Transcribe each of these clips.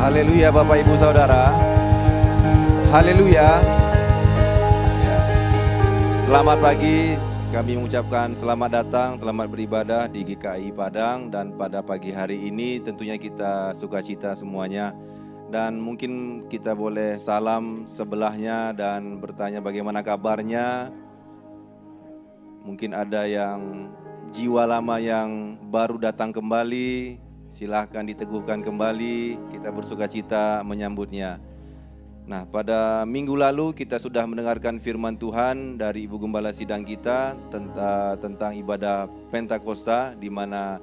Haleluya Bapak Ibu Saudara. Haleluya. Selamat pagi, kami mengucapkan selamat datang, selamat beribadah di GKI Padang. Dan pada pagi hari ini tentunya kita sukacita semuanya. Dan mungkin kita boleh salam sebelahnya dan bertanya bagaimana kabarnya. Mungkin ada yang jiwa lama yang baru datang kembali, silahkan diteguhkan kembali, kita bersukacita menyambutnya. Nah, pada minggu lalu kita sudah mendengarkan firman Tuhan dari Ibu Gembala Sidang kita tentang ibadah Pentakosta, di mana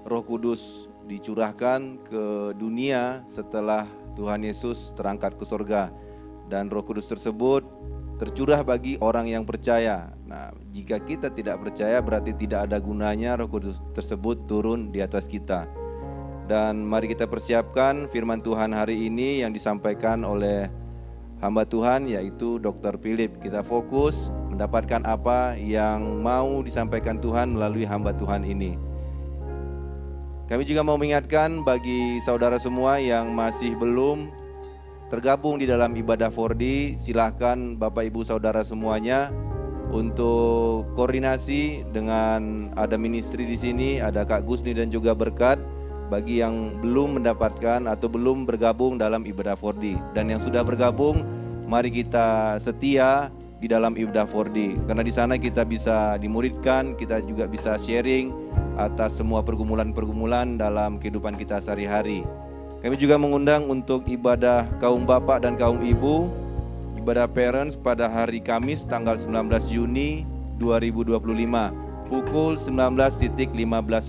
Roh Kudus dicurahkan ke dunia setelah Tuhan Yesus terangkat ke surga. Dan Roh Kudus tersebut tercurah bagi orang yang percaya. Nah, jika kita tidak percaya berarti tidak ada gunanya Roh Kudus tersebut turun di atas kita. Dan mari kita persiapkan firman Tuhan hari ini yang disampaikan oleh hamba Tuhan, yaitu Dr. Philip. Kita fokus mendapatkan apa yang mau disampaikan Tuhan melalui hamba Tuhan ini. Kami juga mau mengingatkan bagi saudara semua yang masih belum tergabung di dalam ibadah 4D, silahkan Bapak Ibu Saudara semuanya untuk koordinasi dengan ada ministry di sini, ada Kak Gusni dan juga Berkat. Bagi yang belum mendapatkan atau belum bergabung dalam ibadah 4D, dan yang sudah bergabung, mari kita setia di dalam ibadah 4D, karena di sana kita bisa dimuridkan, kita juga bisa sharing atas semua pergumulan-pergumulan dalam kehidupan kita sehari-hari. Kami juga mengundang untuk ibadah kaum bapak dan kaum ibu, ibadah parents pada hari Kamis tanggal 19 Juni 2025 pukul 19.15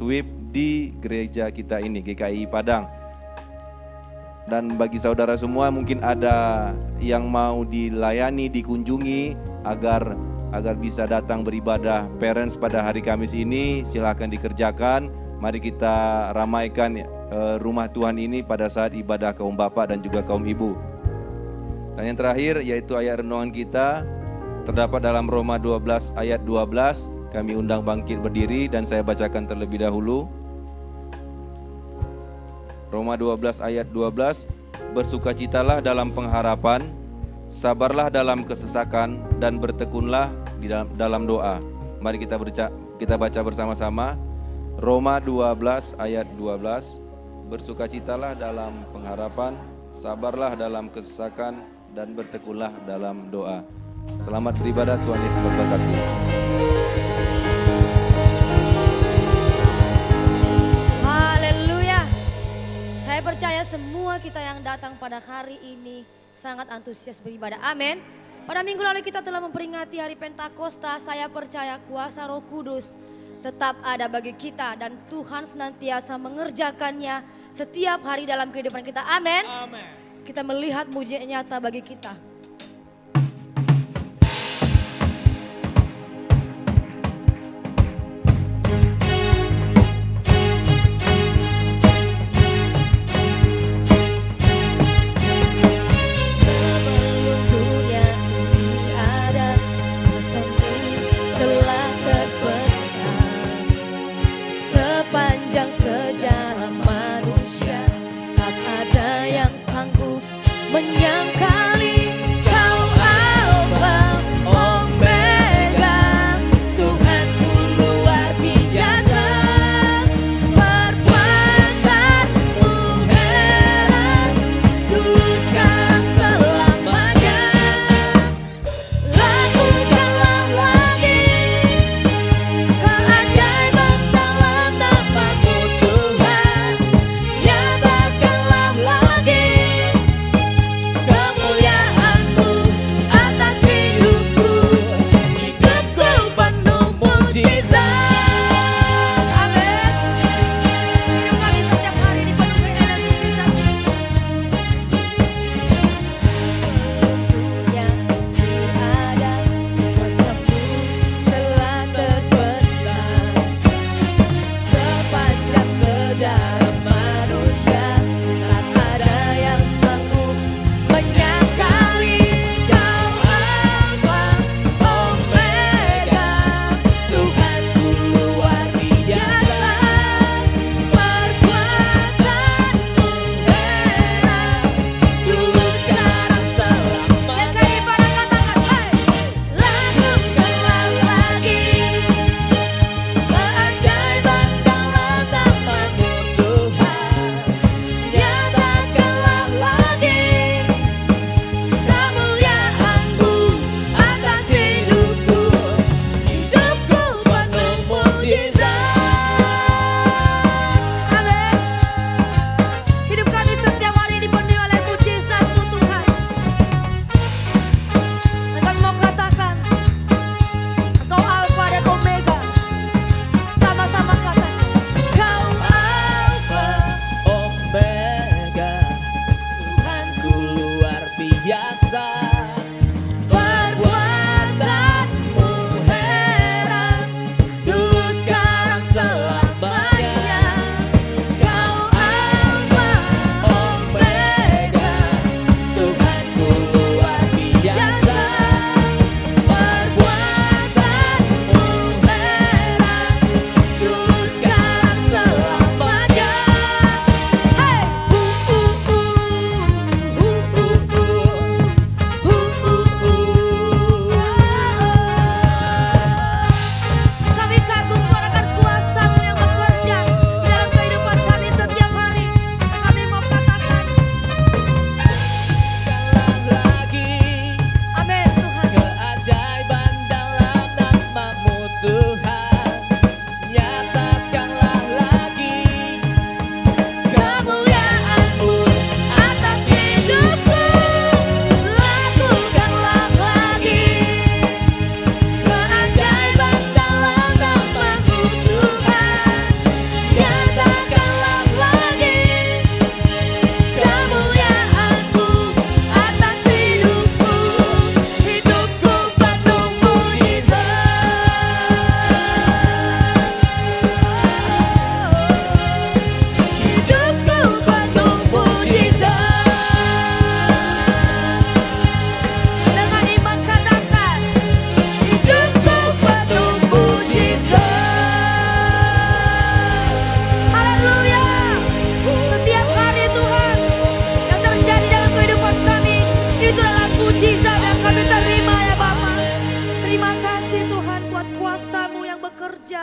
WIB di gereja kita ini, GKI Padang. Dan bagi saudara semua mungkin ada yang mau dilayani, dikunjungi agar bisa datang beribadah parents pada hari Kamis ini, silakan dikerjakan. Mari kita ramaikan rumah Tuhan ini pada saat ibadah kaum bapak dan juga kaum ibu. Dan yang terakhir yaitu ayat renungan kita terdapat dalam Roma 12 ayat 12. Kami undang bangkit berdiri dan saya bacakan terlebih dahulu. Roma 12 ayat 12, bersukacitalah dalam pengharapan, sabarlah dalam kesesakan, dan bertekunlah di dalam doa. Mari kita baca bersama-sama. Roma 12 ayat 12, bersukacitalah dalam pengharapan, sabarlah dalam kesesakan, dan bertekunlah dalam doa. Selamat beribadah, Tuhan Yesus memberkati. Saya percaya semua kita yang datang pada hari ini sangat antusias beribadah. Amin. Pada minggu lalu kita telah memperingati hari Pentakosta. Saya percaya kuasa Roh Kudus tetap ada bagi kita dan Tuhan senantiasa mengerjakannya setiap hari dalam kehidupan kita. Amin. Kita melihat mujizat nyata bagi kita. Menyangkali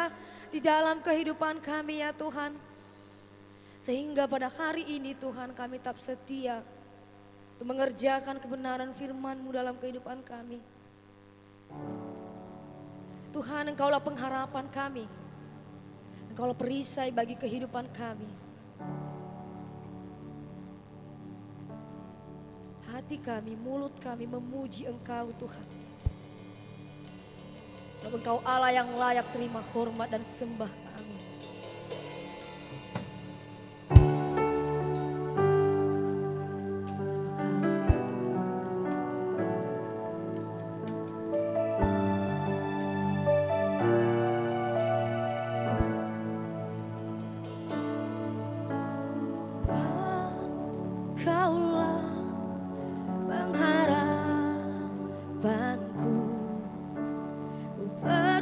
bekerja di dalam kehidupan kami ya Tuhan. Sehingga pada hari ini Tuhan kami tetap setia untuk mengerjakan kebenaran firman-Mu dalam kehidupan kami. Tuhan, Engkaulah pengharapan kami. Engkaulah perisai bagi kehidupan kami. Hati kami, mulut kami memuji Engkau Tuhan. Sebab Engkau Allah yang layak terima hormat dan sembah kami.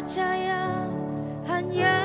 Percaya hanya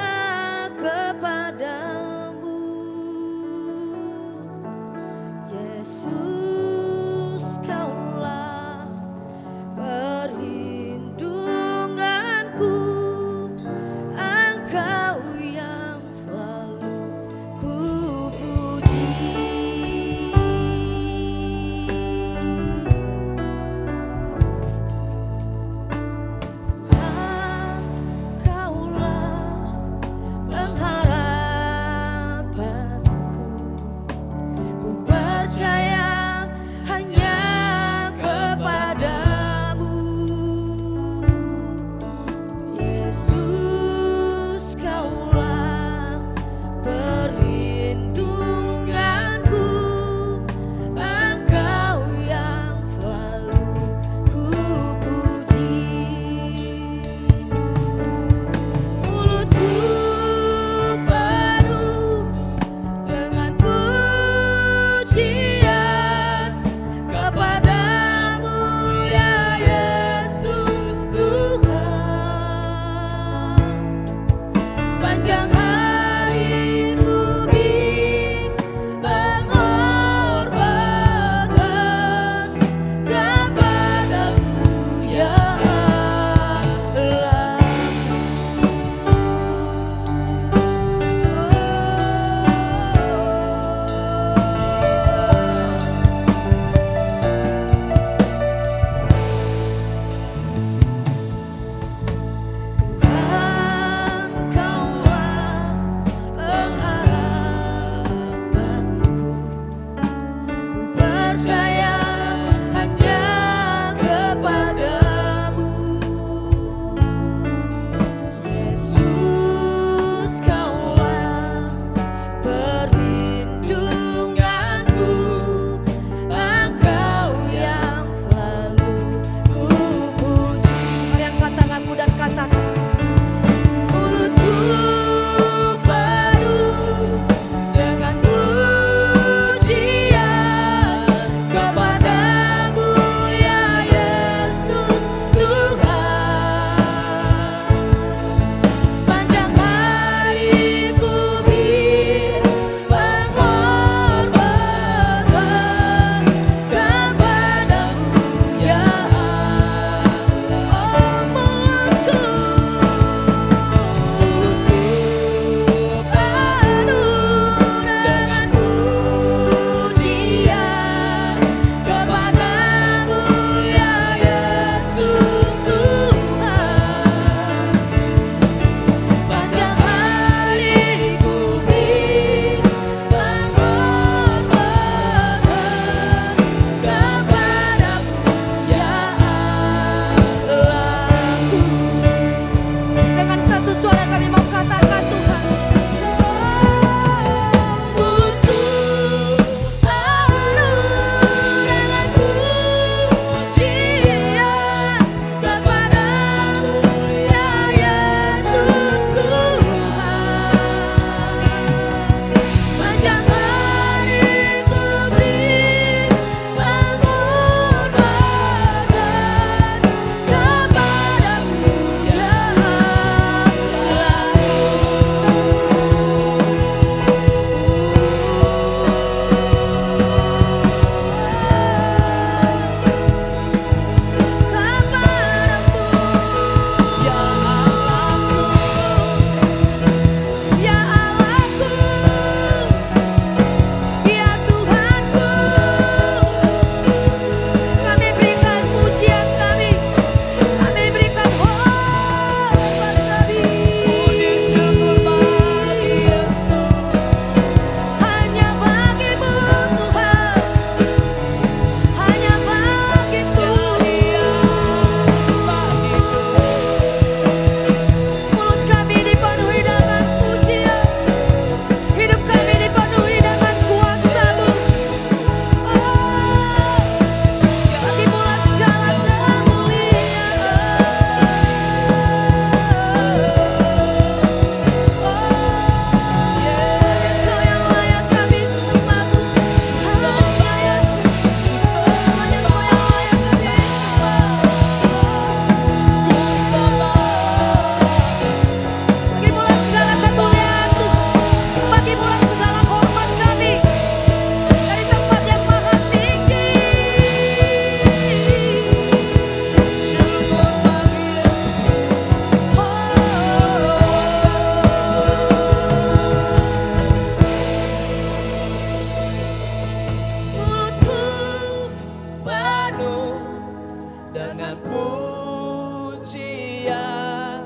setia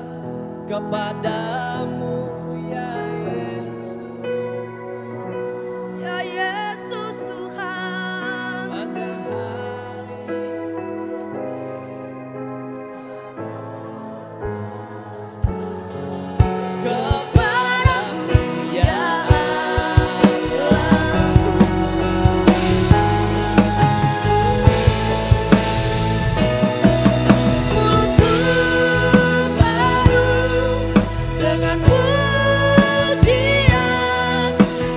kepadamu ya Yesus. Ya Yesus Tuhan. Sepanjang hari kepadamu ya Mulutku baru dengan pujian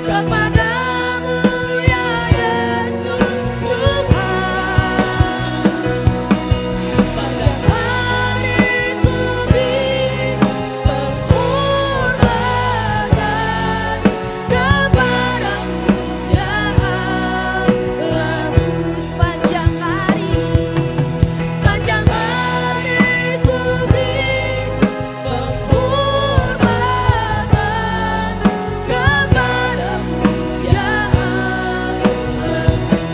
kepadamu ya Yesus Tuhan. Pada hari ku beri penghormatan kepadamu ya Allahku. Sepanjang hari ku beri penghormatan kepadamu ya Allah.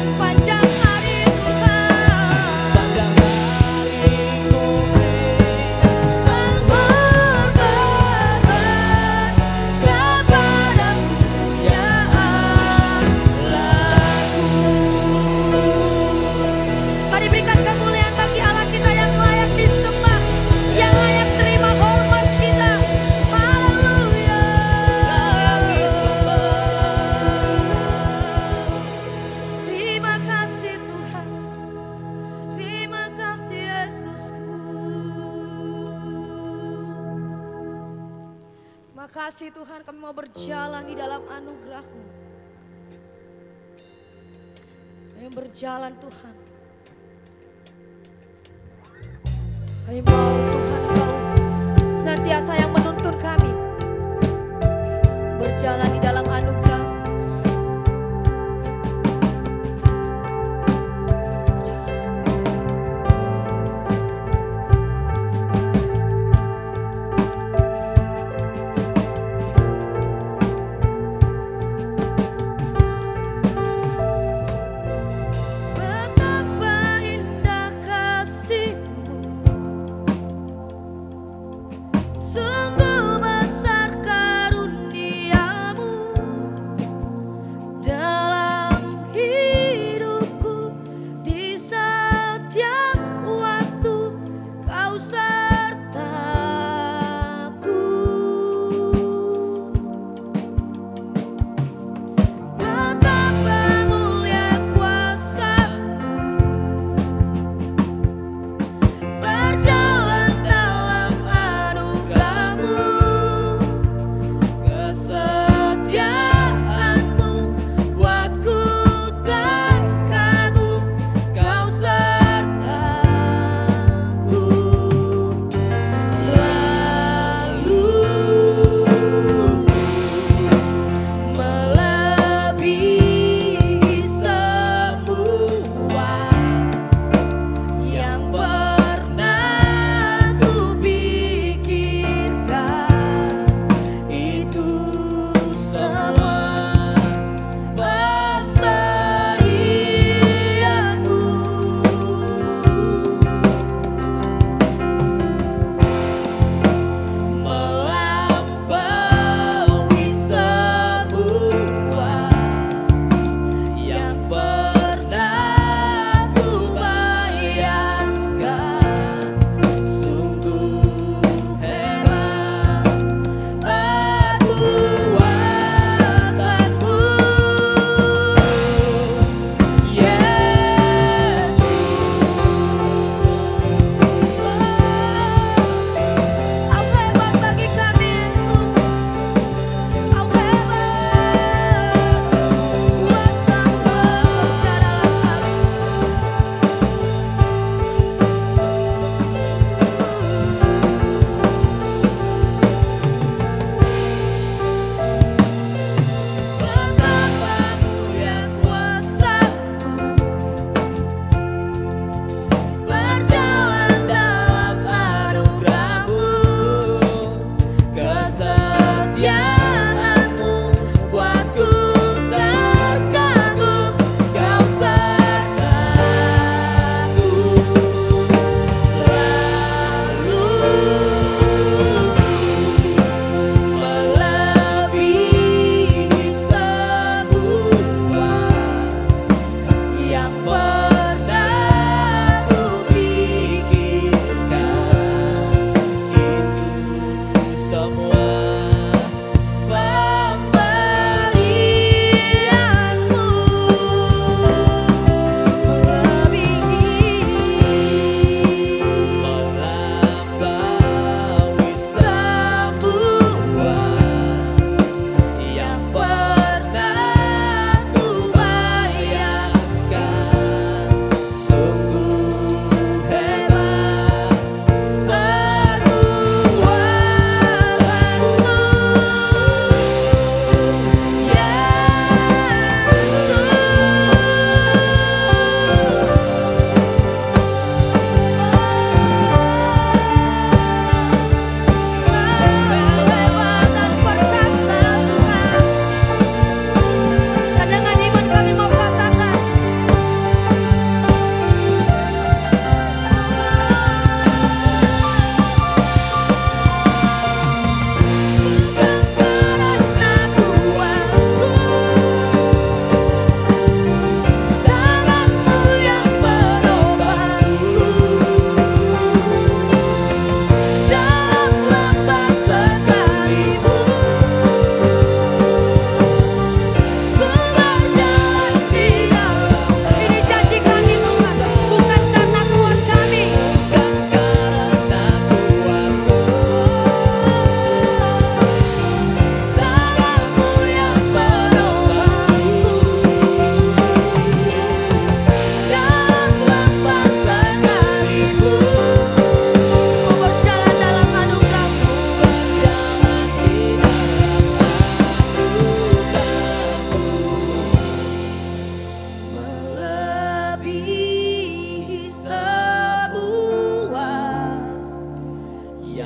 Sepanjang hari Tuhan, sepanjang hari ku beri penghormatan kepadamu ya Allahku. Mari berikan kemuliaan bagi Allah kita yang layak disembah, yang layak terima hormat kita. Haleluya. Terima kasih Tuhan, terima kasih Yesusku. Terima kasih Tuhan, kami mau berjalan di dalam anugerah-Mu. Kami berjalan Tuhan. Kami mau Tuhan Engkau senantiasa yang menuntun kami berjalan di dalam anugerah. Betapa indah kasih-Mu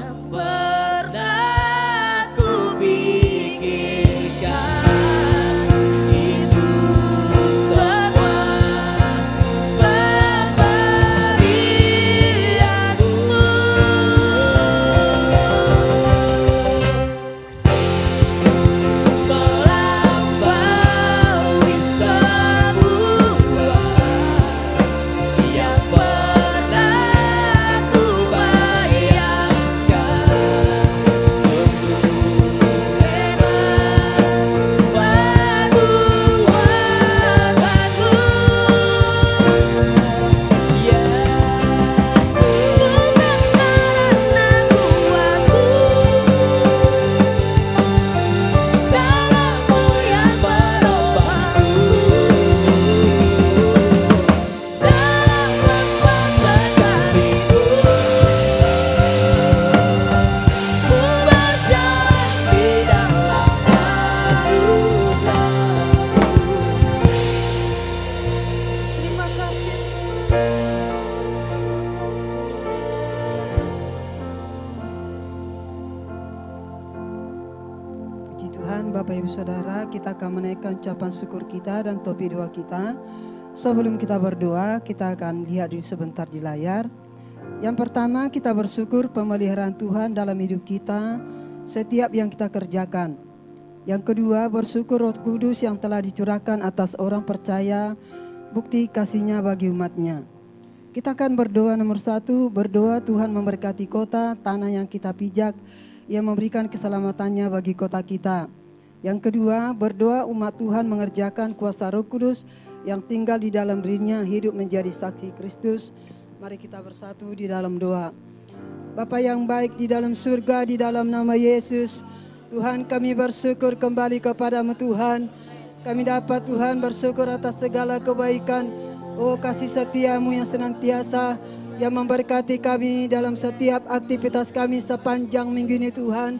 yang pernah ku pikirkan itu semua pemberianmu. Melampaui semua yang pernah ku bayangkan. Sungguh hebat perbuatanmu, Yesus. Bukan karena kuatku, dalammu yang menopangku, dalam kuasa kasih-Mu ku berjalan di dalam anugerah-Mu. Terima kasih. Puji Tuhan, Bapak Ibu Saudara, kita akan menaikkan ucapan syukur kita dan topi doa kita. Sebelum kita berdoa, kita akan lihat dulu sebentar di layar. Yang pertama, kita bersyukur pemeliharaan Tuhan dalam hidup kita, setiap yang kita kerjakan. Yang kedua, bersyukur Roh Kudus yang telah dicurahkan atas orang percaya, bukti kasih-Nya bagi umat-Nya. Kita akan berdoa nomor 1, berdoa Tuhan memberkati kota, tanah yang kita pijak, yang memberikan keselamatannya bagi kota kita. Yang kedua, berdoa umat Tuhan mengerjakan kuasa Roh Kudus yang tinggal di dalam dirinya, hidup menjadi saksi Kristus. Mari kita bersatu di dalam doa. Bapa yang baik di dalam surga, di dalam nama Yesus, Tuhan kami bersyukur kembali kepadamu Tuhan. Kami dapat Tuhan bersyukur atas segala kebaikan, oh kasih setiamu yang senantiasa, yang memberkati kami dalam setiap aktivitas kami sepanjang minggu ini Tuhan.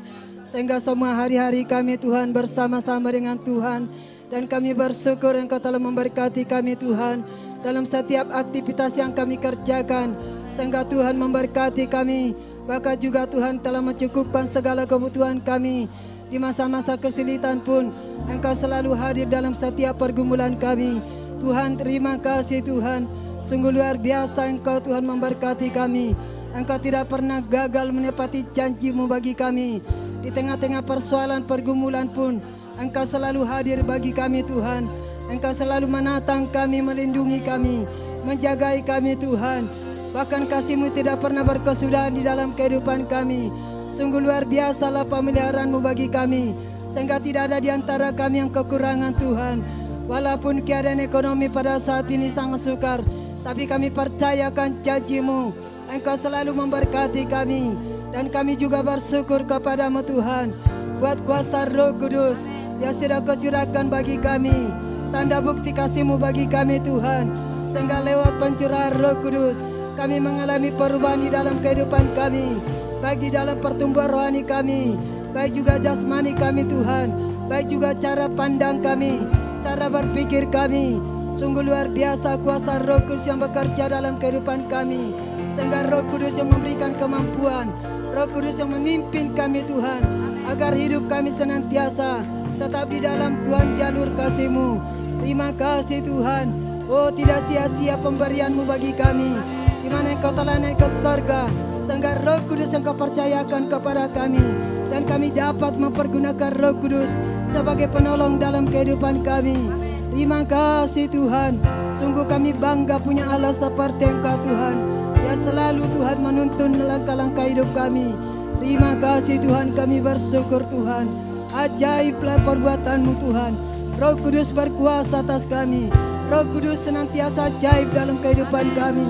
Sehingga semua hari-hari kami Tuhan bersama-sama dengan Tuhan. Dan kami bersyukur Engkau telah memberkati kami Tuhan dalam setiap aktivitas yang kami kerjakan. Sehingga Tuhan memberkati kami. Bahkan juga Tuhan telah mencukupkan segala kebutuhan kami. Di masa-masa kesulitan pun Engkau selalu hadir dalam setiap pergumulan kami. Tuhan terima kasih Tuhan. Sungguh luar biasa Engkau Tuhan memberkati kami. Engkau tidak pernah gagal menepati janji-Mu bagi kami. Di tengah-tengah persoalan pergumulan pun Engkau selalu hadir bagi kami Tuhan. Engkau selalu menatang kami, melindungi kami, menjagai kami Tuhan. Bahkan kasih-Mu tidak pernah berkesudahan di dalam kehidupan kami. Sungguh luar biasalah pemeliharaan-Mu bagi kami. Sehingga tidak ada di antara kami yang kekurangan Tuhan. Walaupun keadaan ekonomi pada saat ini sangat sukar, tapi kami percayakan janji-Mu. Engkau selalu memberkati kami. Dan kami juga bersyukur kepadamu Tuhan, buat kuasa Roh Kudus yang sudah Kau curahkan bagi kami. Tanda bukti kasih-Mu bagi kami Tuhan. Sehingga lewat pencurahan Roh Kudus, kami mengalami perubahan di dalam kehidupan kami. Baik di dalam pertumbuhan rohani kami, baik juga jasmani kami Tuhan. Baik juga cara pandang kami, cara berpikir kami. Sungguh luar biasa kuasa Roh Kudus yang bekerja dalam kehidupan kami. Sehingga Roh Kudus yang memberikan kemampuan, Roh Kudus yang memimpin kami Tuhan, agar hidup kami senantiasa tetap di dalam Tuhan jalur kasih-Mu. Terima kasih Tuhan. Oh tidak sia-sia pemberian-Mu bagi kami, di mana Engkau telah naik ke surga. Sehingga Roh Kudus yang Kau percayakan kepada kami, dan kami dapat mempergunakan Roh Kudus sebagai penolong dalam kehidupan kami. Terima kasih Tuhan. Sungguh kami bangga punya Allah seperti Engkau Tuhan, yang selalu Tuhan menuntun langkah-langkah hidup kami. Terima kasih Tuhan, kami bersyukur Tuhan. Ajaiblah perbuatan-Mu Tuhan. Roh Kudus berkuasa atas kami. Roh Kudus senantiasa ajaib dalam kehidupan kami.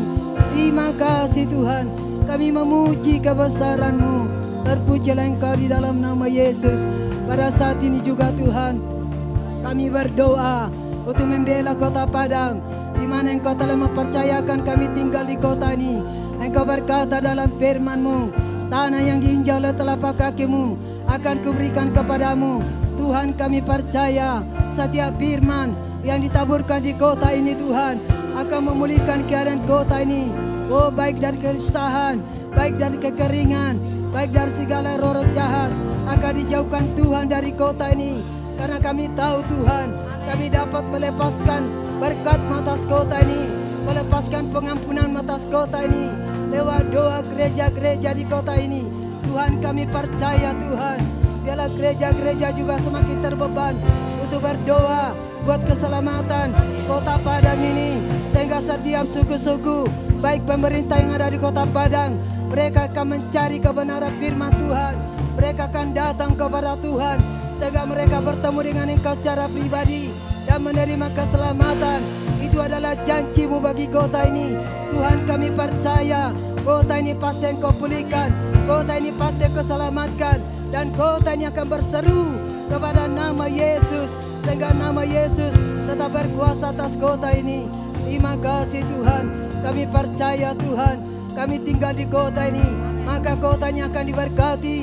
Terima kasih Tuhan. Kami memuji kebesaran-Mu. Terpujilah Engkau di dalam nama Yesus. Pada saat ini juga Tuhan, kami berdoa untuk membela kota Padang, di mana Engkau telah mempercayakan kami tinggal di kota ini. Engkau berkata dalam firman-Mu, tanah yang diinjau oleh telapak kaki-Mu akan kuberikan kepadamu. Tuhan kami percaya setiap firman yang ditaburkan di kota ini Tuhan akan memulihkan keadaan kota ini. Oh baik dari kesusahan, baik dari kekeringan, baik dari segala roh jahat, akan dijauhkan Tuhan dari kota ini. Karena kami tahu Tuhan, kami dapat melepaskan berkat atas kota ini, melepaskan pengampunan atas kota ini, lewat doa gereja-gereja di kota ini. Tuhan, kami percaya Tuhan, biarlah gereja-gereja juga semakin terbeban untuk berdoa buat keselamatan kota Padang ini. Sehingga setiap suku-suku, baik pemerintah yang ada di kota Padang, mereka akan mencari kebenaran firman Tuhan. Mereka akan datang kepada Tuhan, sehingga mereka bertemu dengan Engkau secara pribadi dan menerima keselamatan. Itu adalah janji-Mu bagi kota ini. Tuhan, kami percaya kota ini pasti Engkau pulihkan, kota ini pasti Engkau selamatkan, dan kota ini akan berseru kepada nama Yesus, sehingga nama Yesus tetap berkuasa atas kota ini. Terima kasih Tuhan, kami percaya Tuhan, kami tinggal di kota ini, maka kotanya akan diberkati.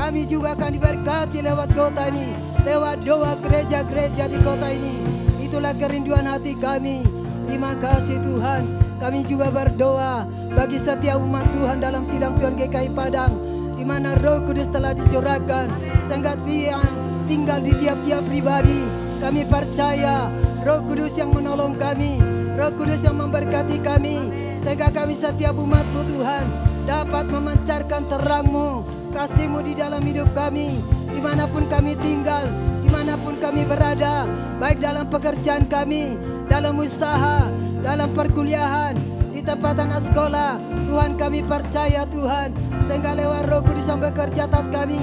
Kami juga akan diberkati lewat kota ini, lewat doa gereja-gereja di kota ini. Itulah kerinduan hati kami. Terima kasih Tuhan. Kami juga berdoa bagi setiap umat Tuhan dalam sidang Tuhan GKI Padang, di mana Roh Kudus telah dicurahkan sehingga tinggal di tiap-tiap pribadi. Kami percaya Roh Kudus yang menolong kami, Roh Kudus yang memberkati kami, sehingga kami setiap umat-Mu Tuhan dapat memancarkan terang-Mu, kasih-Mu di dalam hidup kami, dimanapun kami tinggal, dimanapun kami berada, baik dalam pekerjaan kami, dalam usaha, dalam perkuliahan, di tempat anak sekolah. Tuhan, kami percaya Tuhan, sehingga lewat Roh Kudus yang bekerja atas kami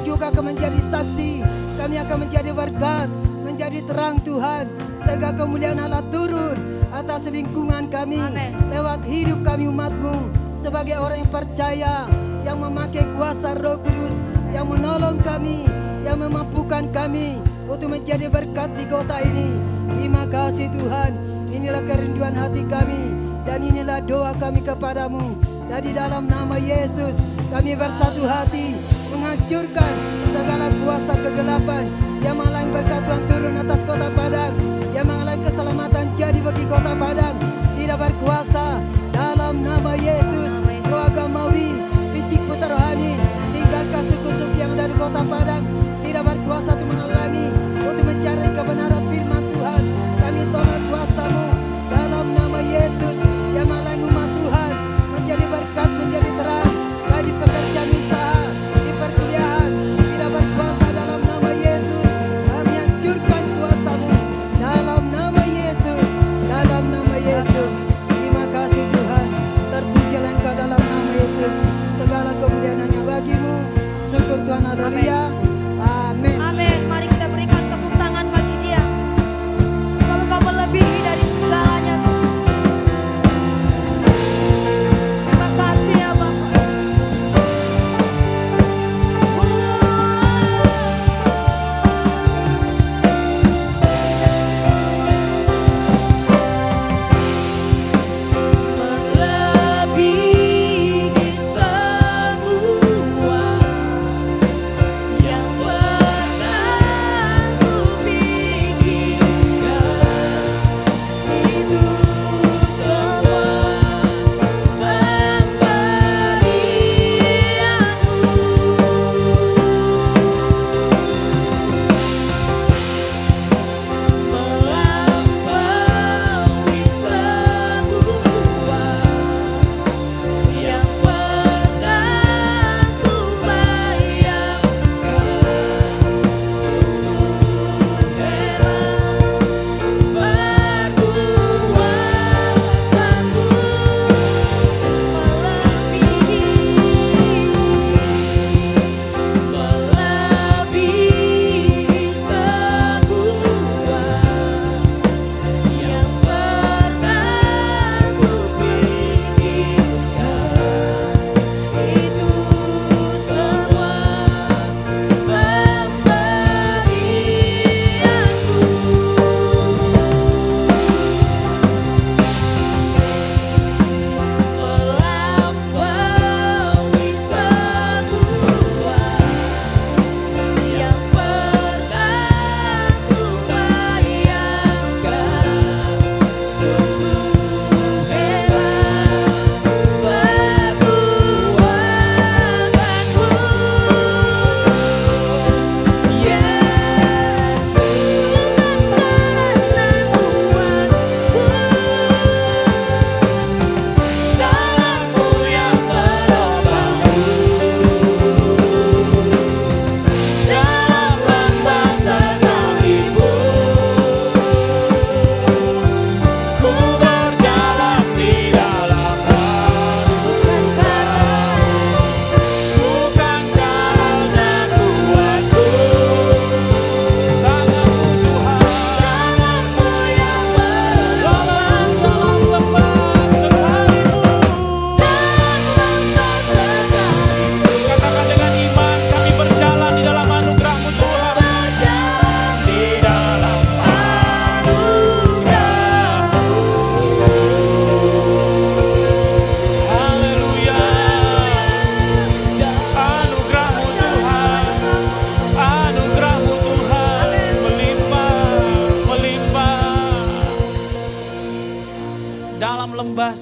juga akan menjadi saksi, kami akan menjadi berkat, menjadi terang Tuhan, sehingga kemuliaan Allah turun atas lingkungan kami. Amen. Lewat hidup kami umat-Mu sebagai orang yang percaya, yang memakai kuasa Roh Kudus, yang menolong kami, yang memampukan kami untuk menjadi berkat di kota ini. Terima kasih Tuhan, inilah kerinduan hati kami dan inilah doa kami kepadamu. Dan di dalam nama Yesus kami bersatu hati menghancurkan segala kuasa kegelapan yang menghalangi berkat Tuhan turun atas kota Padang, yang menghalangi keselamatan jadi bagi kota Padang. Tidak berkuasa dalam nama Yesus. Roh agamawi, picik putar rohani, tinggalkan suku-suku yang ada di kota Padang. Tidak berkuasa untuk menghalangi untuk mencari kebenaran firman Tuhan. Kami tolak kuasa-Mu dalam nama Yesus yang menghalangi umat Tuhan menjadi berkat, menjadi terang, baik di pekerjaan usaha, di perkuliahan. Tidak berkuasa dalam nama Yesus. Kami hancurkan kuasa-Mu dalam nama Yesus, dalam nama Yesus. Terima kasih Tuhan, terpujilah Engkau dalam nama Yesus. Segala kemuliaan hanya bagi-Mu. Syukur Tuhan, haleluya. Amin. Amin. Mari kita berikan tepuk tangan bagi Dia. Selalu Kau melebihi dari segalanya. Terima kasih ya Bapak. Melebihi semua yang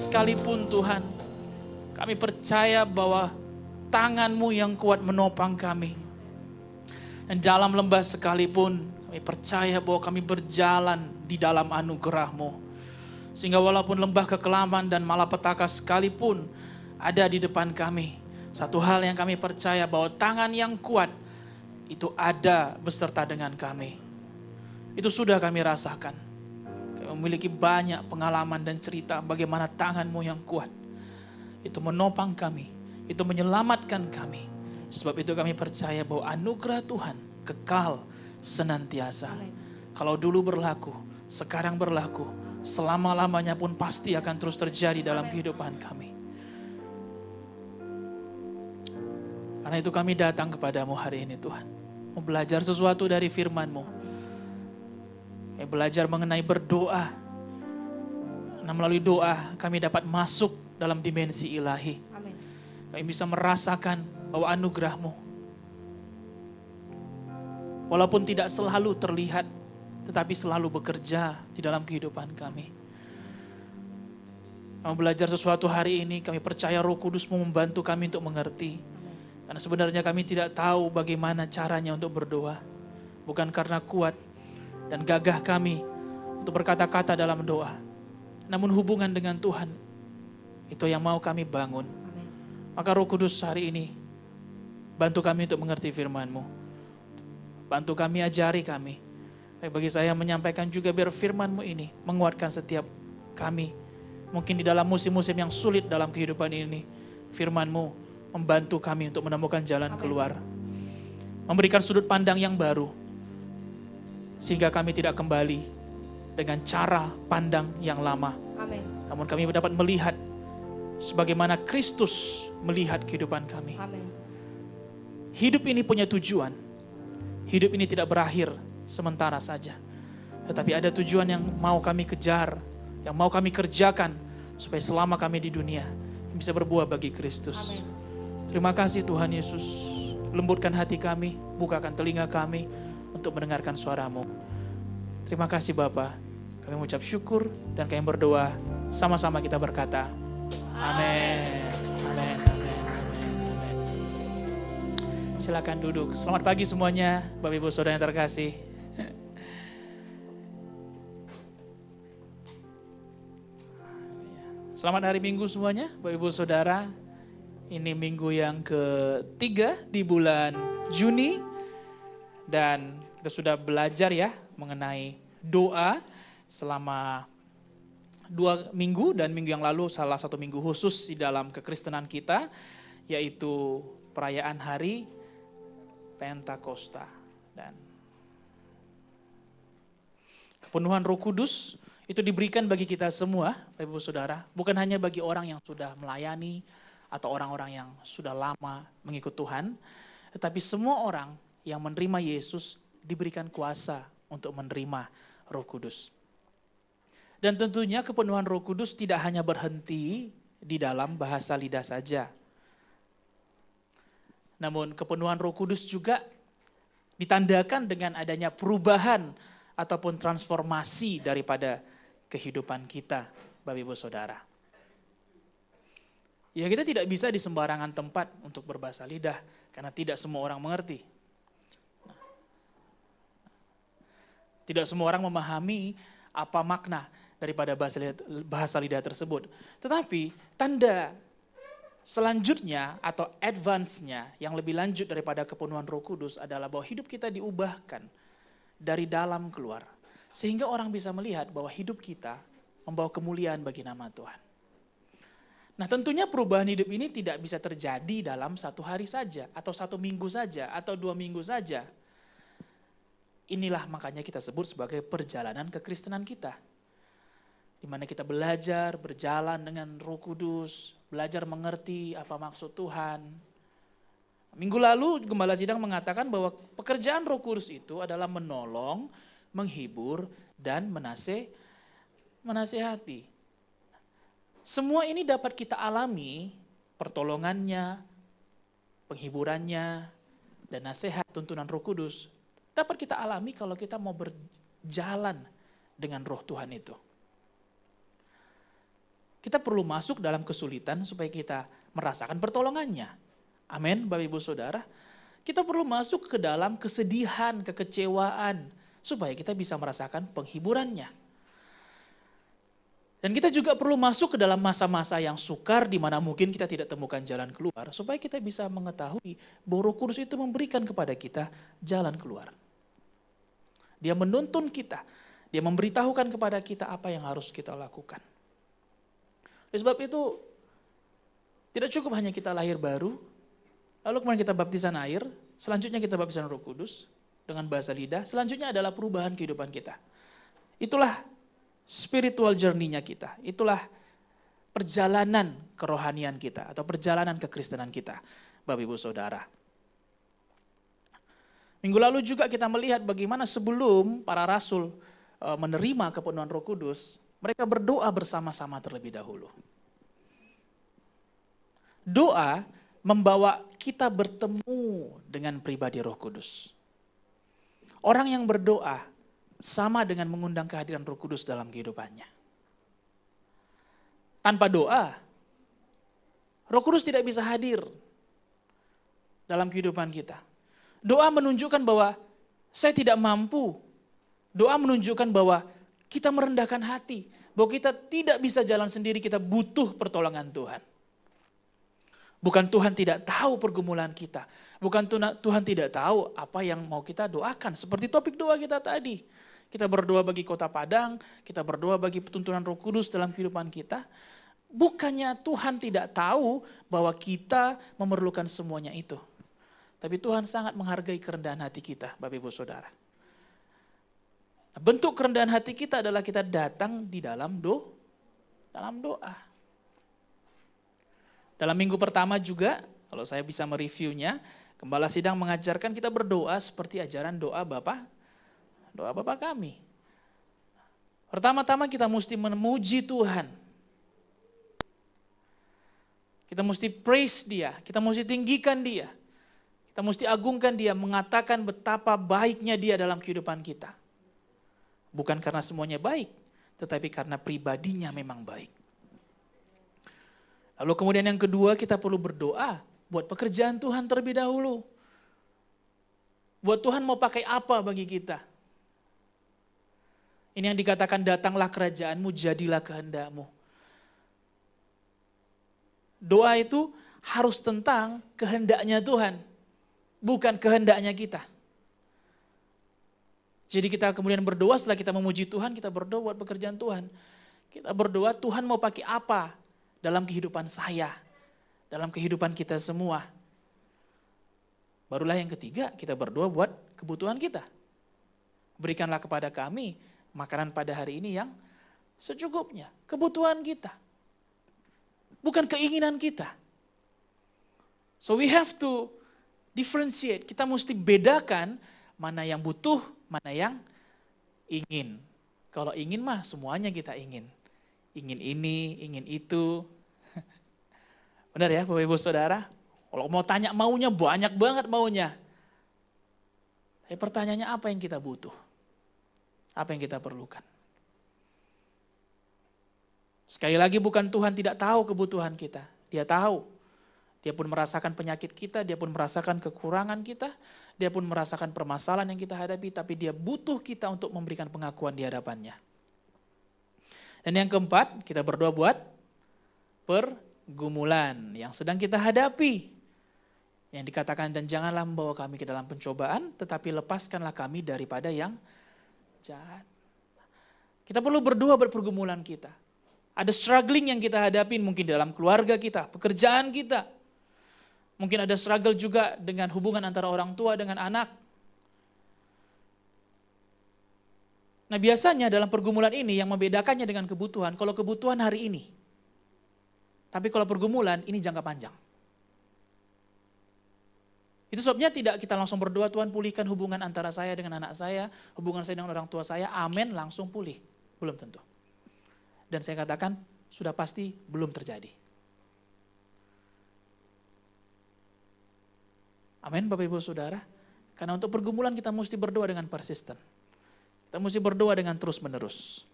sekalipun Tuhan, kami percaya bahwa tangan-Mu yang kuat menopang kami. Dan dalam lembah sekalipun, kami percaya bahwa kami berjalan di dalam anugerah-Mu. Sehingga walaupun lembah kekelaman dan malapetaka sekalipun ada di depan kami, satu hal yang kami percaya bahwa tangan yang kuat itu ada beserta dengan kami. Itu sudah kami rasakan. Memiliki banyak pengalaman dan cerita bagaimana tangan-Mu yang kuat itu menopang kami, itu menyelamatkan kami. Sebab itu kami percaya bahwa anugerah Tuhan kekal senantiasa. Kalau dulu berlaku, sekarang berlaku, selama-lamanya pun pasti akan terus terjadi dalam kehidupan kami. Karena itu kami datang kepadamu hari ini Tuhan, mau belajar sesuatu dari firman-Mu. Belajar mengenai berdoa. Nah, melalui doa kami dapat masuk dalam dimensi ilahi. Amin. Kami bisa merasakan bahwa anugerah-Mu, walaupun tidak selalu terlihat, tetapi selalu bekerja di dalam kehidupan kami. Kami belajar sesuatu hari ini, kami percaya Roh Kudus-Mu membantu kami untuk mengerti. Karena sebenarnya kami tidak tahu bagaimana caranya untuk berdoa. Bukan karena kuat dan gagah kami untuk berkata-kata dalam doa. Namun hubungan dengan Tuhan, itu yang mau kami bangun. Amin. Maka Roh Kudus hari ini, bantu kami untuk mengerti firman-Mu. Bantu kami, ajari kami. Bagi saya menyampaikan juga biar firman-Mu ini menguatkan setiap kami. Mungkin di dalam musim-musim yang sulit dalam kehidupan ini, firman-Mu membantu kami untuk menemukan jalan keluar. Memberikan sudut pandang yang baru. Sehingga kami tidak kembali dengan cara pandang yang lama. Amin. Namun kami dapat melihat sebagaimana Kristus melihat kehidupan kami. Amin. Hidup ini punya tujuan. Hidup ini tidak berakhir sementara saja. Tetapi ada tujuan yang mau kami kejar, yang mau kami kerjakan supaya selama kami di dunia bisa berbuah bagi Kristus. Amin. Terima kasih Tuhan Yesus. Lembutkan hati kami, bukakan telinga kami untuk mendengarkan suara-Mu. Terima kasih Bapa. Kami mengucap syukur dan kami berdoa. Sama-sama kita berkata, amin. Amin. Amin. Amin. Silakan duduk. Selamat pagi semuanya, Bapak Ibu Saudara yang terkasih. Selamat hari Minggu semuanya, Bapak Ibu Saudara. Ini minggu yang ketiga di bulan Juni. Dan kita sudah belajar ya mengenai doa selama 2 minggu. Dan minggu yang lalu salah satu minggu khusus di dalam kekristenan kita, yaitu perayaan hari Pentakosta. Dan kepenuhan Roh Kudus itu diberikan bagi kita semua, Bapak Ibu Saudara. Bukan hanya bagi orang yang sudah melayani atau orang-orang yang sudah lama mengikut Tuhan. Tetapi semua orang yang menerima Yesus diberikan kuasa untuk menerima Roh Kudus. Dan tentunya kepenuhan Roh Kudus tidak hanya berhenti di dalam bahasa lidah saja. Namun kepenuhan Roh Kudus juga ditandakan dengan adanya perubahan ataupun transformasi daripada kehidupan kita, Bapak Ibu Saudara. Ya, kita tidak bisa di sembarangan tempat untuk berbahasa lidah karena tidak semua orang mengerti. Tidak semua orang memahami apa makna daripada bahasa lidah tersebut. Tetapi tanda selanjutnya atau advance-nya yang lebih lanjut daripada kepenuhan Roh Kudus adalah bahwa hidup kita diubahkan dari dalam keluar. Sehingga orang bisa melihat bahwa hidup kita membawa kemuliaan bagi nama Tuhan. Nah, tentunya perubahan hidup ini tidak bisa terjadi dalam 1 hari saja, atau 1 minggu saja, atau 2 minggu saja. Inilah makanya kita sebut sebagai perjalanan kekristenan kita. Di mana kita belajar, berjalan dengan Roh Kudus, belajar mengerti apa maksud Tuhan. Minggu lalu Gembala Sidang mengatakan bahwa pekerjaan Roh Kudus itu adalah menolong, menghibur, dan menasehati. Semua ini dapat kita alami, pertolongannya, penghiburannya, dan nasihat tuntunan Roh Kudus dapat kita alami kalau kita mau berjalan dengan Roh Tuhan itu. Kita perlu masuk dalam kesulitan supaya kita merasakan pertolongannya. Amin, Bapak Ibu Saudara. Kita perlu masuk ke dalam kesedihan, kekecewaan, supaya kita bisa merasakan penghiburannya. Dan kita juga perlu masuk ke dalam masa-masa yang sukar di mana mungkin kita tidak temukan jalan keluar, supaya kita bisa mengetahui bahwa Roh Kudus itu memberikan kepada kita jalan keluar. Dia menuntun kita, dia memberitahukan kepada kita apa yang harus kita lakukan. Oleh sebab itu, tidak cukup hanya kita lahir baru, lalu kemudian kita baptisan air, selanjutnya kita baptisan Roh Kudus dengan bahasa lidah, selanjutnya adalah perubahan kehidupan kita. Itulah spiritual journey-nya kita, itulah perjalanan kerohanian kita atau perjalanan kekristenan kita, Bapak Ibu Saudara. Minggu lalu juga kita melihat bagaimana sebelum para rasul menerima kepenuhan Roh Kudus, mereka berdoa bersama-sama terlebih dahulu. Doa membawa kita bertemu dengan pribadi Roh Kudus. Orang yang berdoa sama dengan mengundang kehadiran Roh Kudus dalam kehidupannya. Tanpa doa, Roh Kudus tidak bisa hadir dalam kehidupan kita. Doa menunjukkan bahwa saya tidak mampu. Doa menunjukkan bahwa kita merendahkan hati, bahwa kita tidak bisa jalan sendiri, kita butuh pertolongan Tuhan. Bukan Tuhan tidak tahu pergumulan kita, bukan Tuhan tidak tahu apa yang mau kita doakan. Seperti topik doa kita tadi. Kita berdoa bagi Kota Padang, kita berdoa bagi tuntunan Roh Kudus dalam kehidupan kita. Bukannya Tuhan tidak tahu bahwa kita memerlukan semuanya itu. Tapi Tuhan sangat menghargai kerendahan hati kita, Bapak Ibu Saudara. Bentuk kerendahan hati kita adalah kita datang di dalam doa. Dalam minggu pertama juga, kalau saya bisa mereviewnya, Gembala Sidang mengajarkan kita berdoa seperti ajaran doa Bapa kami. Pertama-tama kita mesti memuji Tuhan. Kita mesti praise Dia, kita mesti tinggikan Dia. Kita mesti agungkan Dia, mengatakan betapa baiknya Dia dalam kehidupan kita. Bukan karena semuanya baik, tetapi karena pribadinya memang baik. Lalu kemudian yang kedua, kita perlu berdoa buat pekerjaan Tuhan terlebih dahulu. Buat Tuhan mau pakai apa bagi kita. Ini yang dikatakan datanglah kerajaanmu, jadilah kehendakmu. Doa itu harus tentang kehendaknya Tuhan, bukan kehendaknya kita. Jadi kita kemudian berdoa setelah kita memuji Tuhan, kita berdoa buat pekerjaan Tuhan. Kita berdoa Tuhan mau pakai apa dalam kehidupan saya, dalam kehidupan kita semua. Barulah yang ketiga, kita berdoa buat kebutuhan kita. Berikanlah kepada kami makanan pada hari ini yang secukupnya, kebutuhan kita. Bukan keinginan kita. So we have to differentiate, kita mesti bedakan mana yang butuh, mana yang ingin. Kalau ingin mah semuanya kita ingin. Ingin ini, ingin itu. Benar ya Bapak Ibu Saudara? Kalau mau tanya maunya banyak banget maunya. Tapi pertanyaannya apa yang kita butuh? Apa yang kita perlukan? Sekali lagi bukan Tuhan tidak tahu kebutuhan kita. Dia tahu. Dia pun merasakan penyakit kita, dia pun merasakan kekurangan kita, dia pun merasakan permasalahan yang kita hadapi, tapi dia butuh kita untuk memberikan pengakuan di hadapannya. Dan yang keempat, kita berdoa buat pergumulan yang sedang kita hadapi. Yang dikatakan, dan janganlah membawa kami ke dalam pencobaan, tetapi lepaskanlah kami daripada yang jahat. Kita perlu berdoa buat pergumulan kita. Ada struggling yang kita hadapi mungkin dalam keluarga kita, pekerjaan kita. Mungkin ada struggle juga dengan hubungan antara orang tua dengan anak. Nah biasanya dalam pergumulan ini yang membedakannya dengan kebutuhan, kalau kebutuhan hari ini. Tapi kalau pergumulan ini jangka panjang. Itu sebabnya tidak kita langsung berdoa, Tuhan pulihkan hubungan antara saya dengan anak saya, hubungan saya dengan orang tua saya, amin langsung pulih. Belum tentu. Dan saya katakan sudah pasti belum terjadi. Amin Bapak Ibu Saudara. Karena untuk pergumulan kita mesti berdoa dengan persisten. Kita mesti berdoa dengan terus menerus.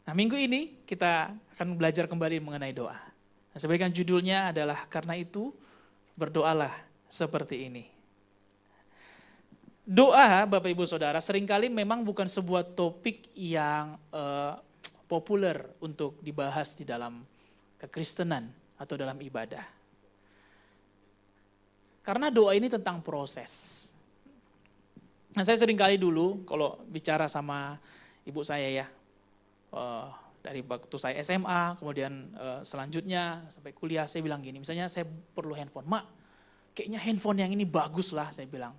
Nah, minggu ini kita akan belajar kembali mengenai doa. Nah, saya berikan judulnya adalah karena itu berdoalah seperti ini. Doa, Bapak Ibu Saudara, seringkali memang bukan sebuah topik yang populer untuk dibahas di dalam kekristenan atau dalam ibadah. Karena doa ini tentang proses. Nah, saya seringkali dulu kalau bicara sama ibu saya ya, dari waktu saya SMA, kemudian selanjutnya sampai kuliah, saya bilang gini, misalnya saya perlu handphone, Mak, kayaknya handphone yang ini bagus lah, saya bilang.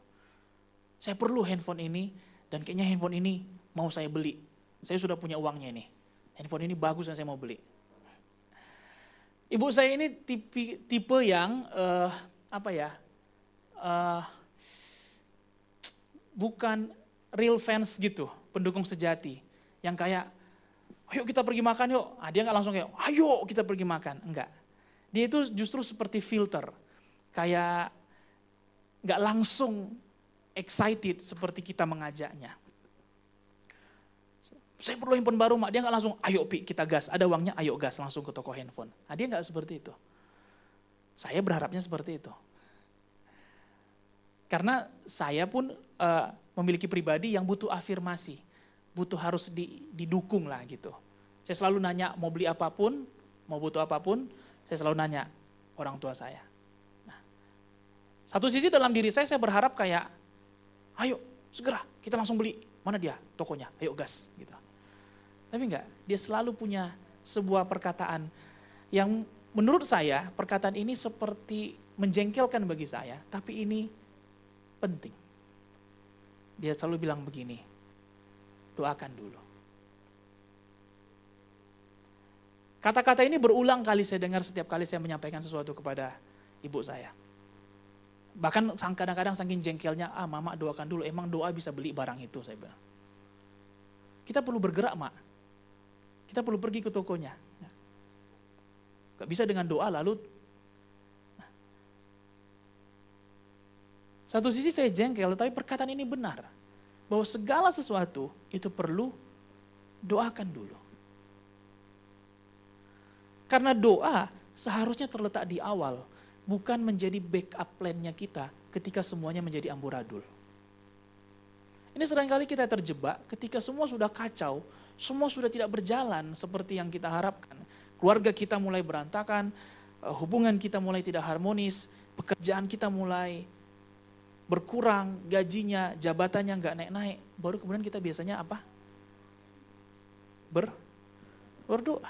Saya perlu handphone ini dan kayaknya handphone ini mau saya beli. Saya sudah punya uangnya ini. Handphone ini bagus dan saya mau beli. Ibu saya ini tipe yang bukan real fans gitu, pendukung sejati. Yang kayak, ayo kita pergi makan yuk. Dia nggak langsung kayak, ayo kita pergi makan. Enggak. Dia itu justru seperti filter. Kayak nggak langsung excited seperti kita mengajaknya. Saya perlu handphone baru, Mak. Dia nggak langsung, ayo Pi kita gas. Ada uangnya, ayo gas langsung ke toko handphone. Dia nggak seperti itu. Saya berharapnya seperti itu. Karena saya pun memiliki pribadi yang butuh afirmasi. Butuh harus didukung lah gitu. Saya selalu nanya mau beli apapun, mau butuh apapun, saya selalu nanya orang tua saya. Nah, satu sisi dalam diri saya berharap kayak, ayo segera kita langsung beli, mana dia tokonya, ayo gas gitu. Tapi enggak, dia selalu punya sebuah perkataan yang menurut saya perkataan ini seperti menjengkelkan bagi saya, tapi ini penting. Dia selalu bilang begini, doakan dulu. Kata-kata ini berulang kali saya dengar setiap kali saya menyampaikan sesuatu kepada ibu saya. Bahkan kadang-kadang saking jengkelnya, Mama doakan dulu, emang doa bisa beli barang itu, saya bilang. Kita perlu bergerak, Mak. Kita perlu pergi ke tokonya. Gak bisa dengan doa lalu. Satu sisi saya jengkel, tapi perkataan ini benar. Bahwa segala sesuatu itu perlu doakan dulu. Karena doa seharusnya terletak di awal, bukan menjadi backup plan-nya kita ketika semuanya menjadi amburadul. Ini seringkali kita terjebak ketika semua sudah kacau, semua sudah tidak berjalan seperti yang kita harapkan. Keluarga kita mulai berantakan, hubungan kita mulai tidak harmonis, pekerjaan kita mulai berkurang, gajinya, jabatannya nggak naik-naik. Baru kemudian kita biasanya apa? Berdoa.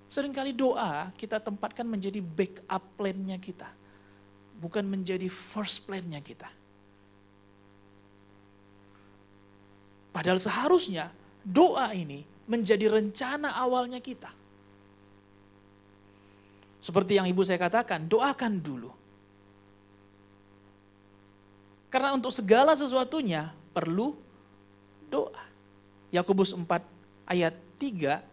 Seringkali doa kita tempatkan menjadi backup plan-nya kita. Bukan menjadi first plan-nya kita. Padahal seharusnya doa ini menjadi rencana awalnya kita. Seperti yang ibu saya katakan, doakan dulu. Karena untuk segala sesuatunya perlu doa. Yakobus 4 ayat 3,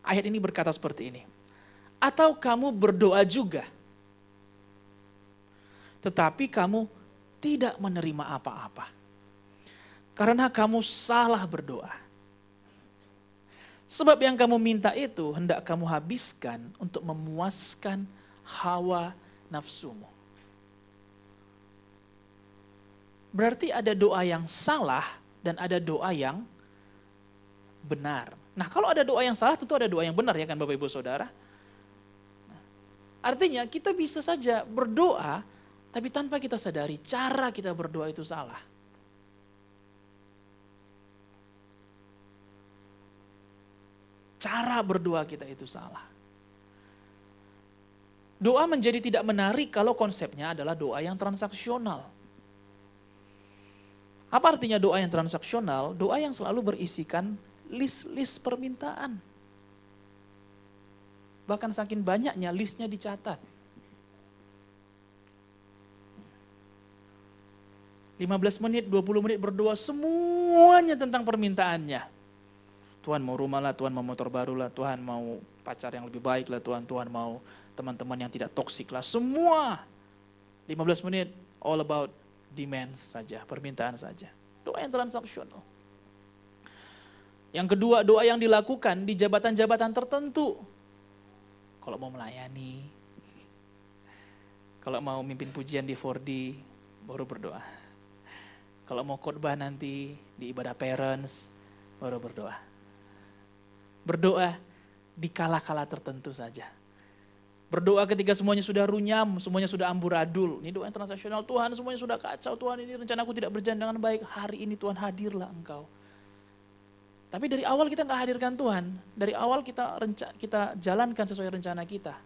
ayat ini berkata seperti ini. Atau kamu berdoa juga, tetapi kamu tidak menerima apa-apa. Karena kamu salah berdoa. Sebab yang kamu minta itu hendak kamu habiskan untuk memuaskan hawa nafsumu. Berarti ada doa yang salah dan ada doa yang benar. Nah, kalau ada doa yang salah tentu ada doa yang benar ya kan Bapak Ibu Saudara. Artinya kita bisa saja berdoa tapi tanpa kita sadari cara kita berdoa itu salah. Cara berdoa kita itu salah. Doa menjadi tidak menarik kalau konsepnya adalah doa yang transaksional. Apa artinya doa yang transaksional? Doa yang selalu berisikan list-list permintaan. Bahkan saking banyaknya listnya dicatat. 15 menit, 20 menit berdoa semuanya tentang permintaannya. Tuhan mau rumah lah, Tuhan mau motor baru lah, Tuhan mau pacar yang lebih baik lah, Tuhan mau teman-teman yang tidak toksik lah. Semua 15 menit all about demands saja, permintaan saja. Doa yang transaksional. Yang kedua, doa yang dilakukan di jabatan-jabatan tertentu. Kalau mau melayani, kalau mau mimpin pujian di 4D, baru berdoa. Kalau mau khotbah nanti di ibadah parents, baru berdoa. Berdoa di kala-kala tertentu saja. Berdoa ketika semuanya sudah runyam, semuanya sudah amburadul. Ini doa yang transaksional, Tuhan semuanya sudah kacau, Tuhan ini rencanaku tidak berjalan dengan baik. Hari ini Tuhan hadirlah Engkau. Tapi dari awal kita nggak hadirkan Tuhan, dari awal kita jalankan sesuai rencana kita.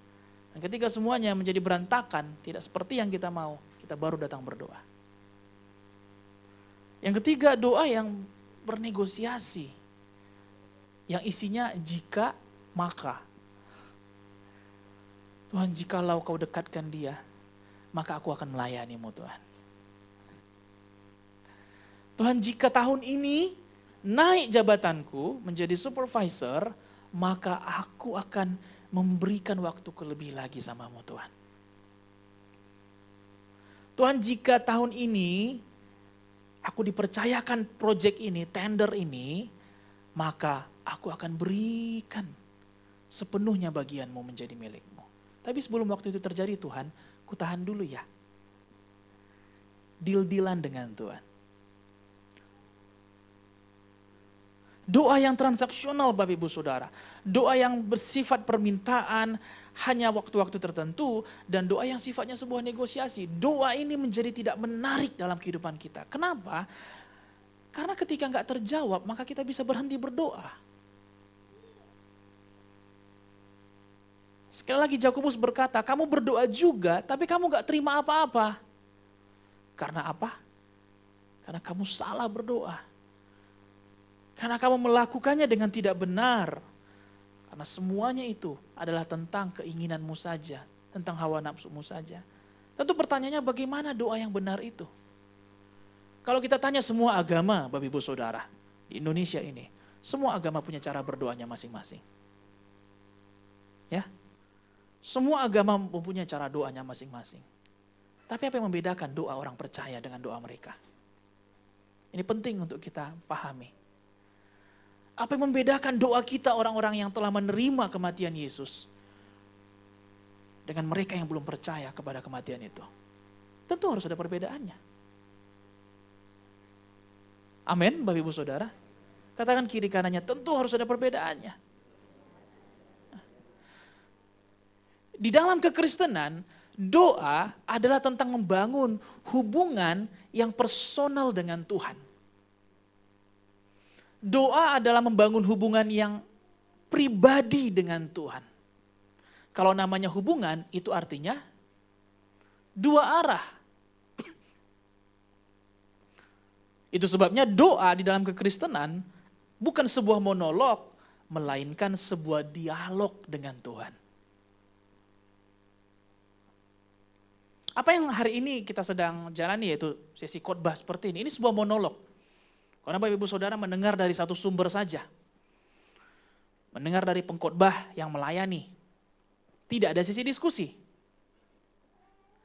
Dan ketika semuanya menjadi berantakan, tidak seperti yang kita mau, kita baru datang berdoa. Yang ketiga, doa yang bernegosiasi. Yang isinya jika, maka. Tuhan, jikalau kau dekatkan dia, maka aku akan melayanimu Tuhan. Tuhan, jika tahun ini naik jabatanku menjadi supervisor, maka aku akan memberikan waktu lebih lagi samamu Tuhan. Tuhan, jika tahun ini aku dipercayakan proyek ini, tender ini, maka aku akan berikan sepenuhnya bagianmu menjadi milikmu. Tapi sebelum waktu itu terjadi Tuhan, ku tahan dulu ya. Deal-dealan dengan Tuhan. Doa yang transaksional Bapak Ibu Saudara. Doa yang bersifat permintaan hanya waktu-waktu tertentu. Dan doa yang sifatnya sebuah negosiasi. Doa ini menjadi tidak menarik dalam kehidupan kita. Kenapa? Karena ketika nggak terjawab maka kita bisa berhenti berdoa. Sekali lagi Yakobus berkata, kamu berdoa juga tapi kamu nggak terima apa-apa. Karena apa? Karena kamu salah berdoa. Karena kamu melakukannya dengan tidak benar. Karena semuanya itu adalah tentang keinginanmu saja. Tentang hawa nafsumu saja. Tentu pertanyaannya bagaimana doa yang benar itu? Kalau kita tanya semua agama Bapak Ibu Saudara. Di Indonesia ini. Semua agama punya cara berdoanya masing-masing. Ya. Semua agama mempunyai cara doanya masing-masing. Tapi apa yang membedakan doa orang percaya dengan doa mereka? Ini penting untuk kita pahami. Apa yang membedakan doa kita orang-orang yang telah menerima kematian Yesus dengan mereka yang belum percaya kepada kematian itu? Tentu harus ada perbedaannya. Amin, Bapak Ibu Saudara. Katakan kiri kanannya, tentu harus ada perbedaannya. Di dalam kekristenan, doa adalah tentang membangun hubungan yang personal dengan Tuhan. Doa adalah membangun hubungan yang pribadi dengan Tuhan. Kalau namanya hubungan, itu artinya dua arah. Itu sebabnya doa di dalam kekristenan bukan sebuah monolog, melainkan sebuah dialog dengan Tuhan. Apa yang hari ini kita sedang jalani yaitu sesi khotbah seperti ini sebuah monolog. Karena Bapak Ibu Saudara mendengar dari satu sumber saja. Mendengar dari pengkhotbah yang melayani. Tidak ada sesi diskusi.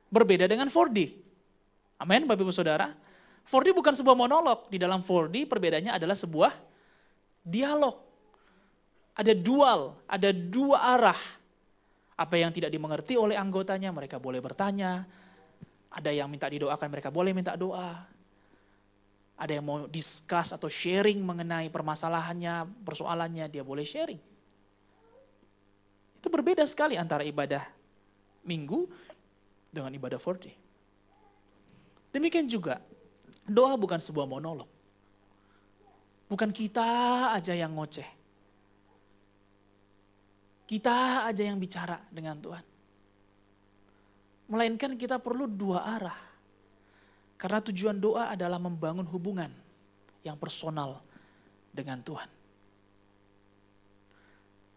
Berbeda dengan 4D. Amin Bapak Ibu Saudara. 4D bukan sebuah monolog. Di dalam 4D perbedaannya adalah sebuah dialog. Ada dual, ada dua arah. Apa yang tidak dimengerti oleh anggotanya, mereka boleh bertanya. Ada yang minta didoakan, mereka boleh minta doa. Ada yang mau discuss atau sharing mengenai permasalahannya, persoalannya, dia boleh sharing. Itu berbeda sekali antara ibadah minggu dengan ibadah 4D. Demikian juga, doa bukan sebuah monolog. Bukan kita aja yang ngoceh. Kita aja yang bicara dengan Tuhan. Melainkan kita perlu dua arah. Karena tujuan doa adalah membangun hubungan yang personal dengan Tuhan.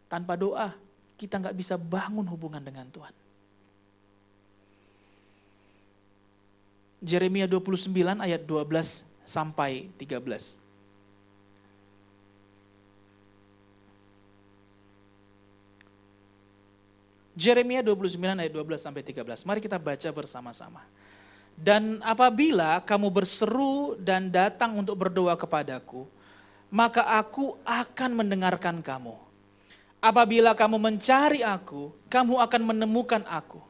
Tanpa doa, kita nggak bisa bangun hubungan dengan Tuhan. Yeremia 29 ayat 12 sampai 13. Yeremia 29 ayat 12 sampai 13. Mari kita baca bersama-sama. Dan apabila kamu berseru dan datang untuk berdoa kepadaku, maka aku akan mendengarkan kamu. Apabila kamu mencari aku, kamu akan menemukan aku.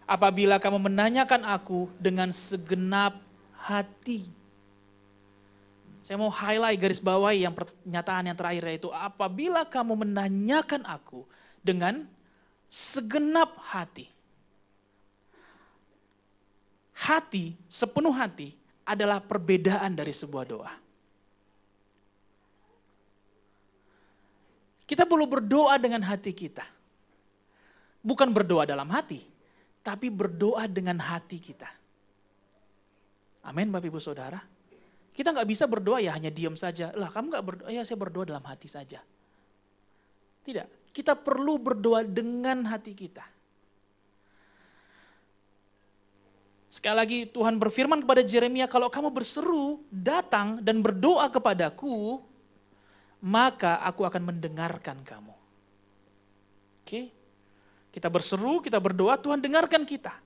Apabila kamu menanyakan aku dengan segenap hati. Saya mau highlight, garis bawahi yang pernyataan yang terakhir, yaitu apabila kamu menanyakan aku dengan segenap hati. Hati, sepenuh hati adalah perbedaan dari sebuah doa. Kita perlu berdoa dengan hati kita. Bukan berdoa dalam hati, tapi berdoa dengan hati kita. Amin Bapak Ibu Saudara. Kita nggak bisa berdoa ya hanya diam saja. Lah kamu nggak berdoa, ya saya berdoa dalam hati saja. Tidak, kita perlu berdoa dengan hati kita. Sekali lagi Tuhan berfirman kepada Yeremia, kalau kamu berseru, datang dan berdoa kepadaku, maka aku akan mendengarkan kamu. Oke? Kita berseru, kita berdoa, Tuhan dengarkan kita.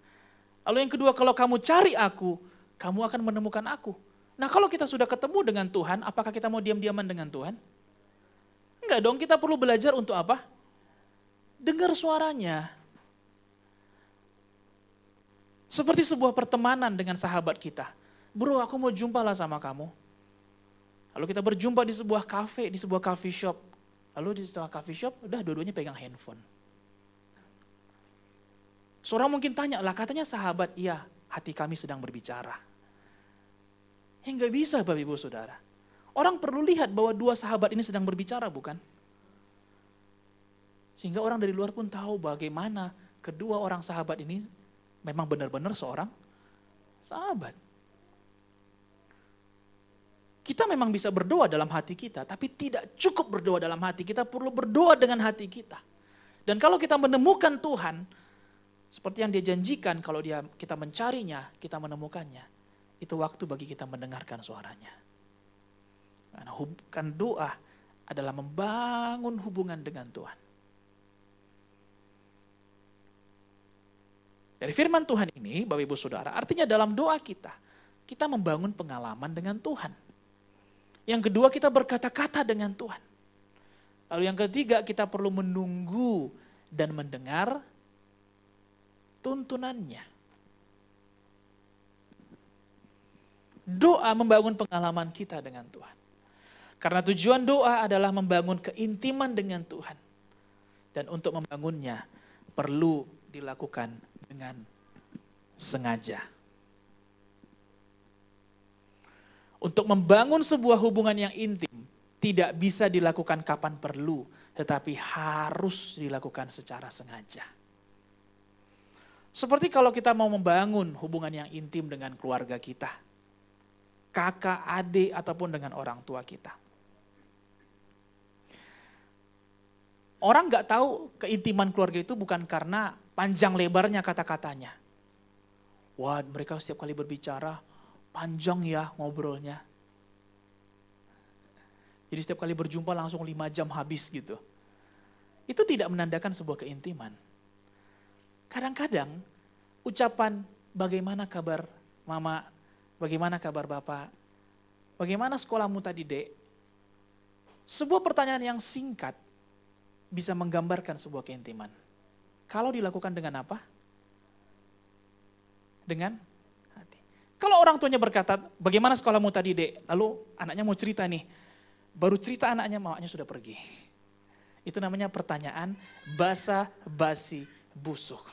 Lalu yang kedua, kalau kamu cari aku, kamu akan menemukan aku. Nah kalau kita sudah ketemu dengan Tuhan, apakah kita mau diam-diaman dengan Tuhan? Enggak dong, kita perlu belajar untuk apa? Dengar suaranya. Seperti sebuah pertemanan dengan sahabat kita. Bro, aku mau jumpa lah sama kamu. Lalu kita berjumpa di sebuah kafe, di sebuah coffee shop. Lalu setelah coffee shop, udah dua-duanya pegang handphone. Seorang mungkin tanya, lah katanya sahabat, iya hati kami sedang berbicara. Ya nggak bisa Bapak Ibu Saudara. Orang perlu lihat bahwa dua sahabat ini sedang berbicara, bukan? Sehingga orang dari luar pun tahu bagaimana kedua orang sahabat ini memang benar-benar seorang sahabat. Kita memang bisa berdoa dalam hati kita, tapi tidak cukup berdoa dalam hati. Kita perlu berdoa dengan hati kita. Dan kalau kita menemukan Tuhan, seperti yang dia janjikan, kalau kita mencarinya, kita menemukannya. Itu waktu bagi kita mendengarkan suaranya. Karena kan doa adalah membangun hubungan dengan Tuhan. Dari firman Tuhan ini, Bapak Ibu Saudara, artinya dalam doa kita membangun pengalaman dengan Tuhan. Yang kedua, kita berkata-kata dengan Tuhan. Lalu yang ketiga, kita perlu menunggu dan mendengar tuntunannya. Doa membangun pengalaman kita dengan Tuhan. Karena tujuan doa adalah membangun keintiman dengan Tuhan. Dan untuk membangunnya perlu dilakukan dengan sengaja. Untuk membangun sebuah hubungan yang intim tidak bisa dilakukan kapan perlu, tetapi harus dilakukan secara sengaja. Seperti kalau kita mau membangun hubungan yang intim dengan keluarga kita, kakak, adik, ataupun dengan orang tua kita. Orang nggak tahu keintiman keluarga itu bukan karena panjang lebarnya kata-katanya. Wah, mereka setiap kali berbicara, panjang ya ngobrolnya. Jadi setiap kali berjumpa langsung 5 jam habis gitu. Itu tidak menandakan sebuah keintiman. Kadang-kadang ucapan bagaimana kabar mama, bagaimana kabar bapak, bagaimana sekolahmu tadi dek, sebuah pertanyaan yang singkat bisa menggambarkan sebuah keintiman. Kalau dilakukan dengan apa? Dengan hati. Kalau orang tuanya berkata, bagaimana sekolahmu tadi dek, lalu anaknya mau cerita nih, baru cerita anaknya, mamanya sudah pergi. Itu namanya pertanyaan basa-basi busuk.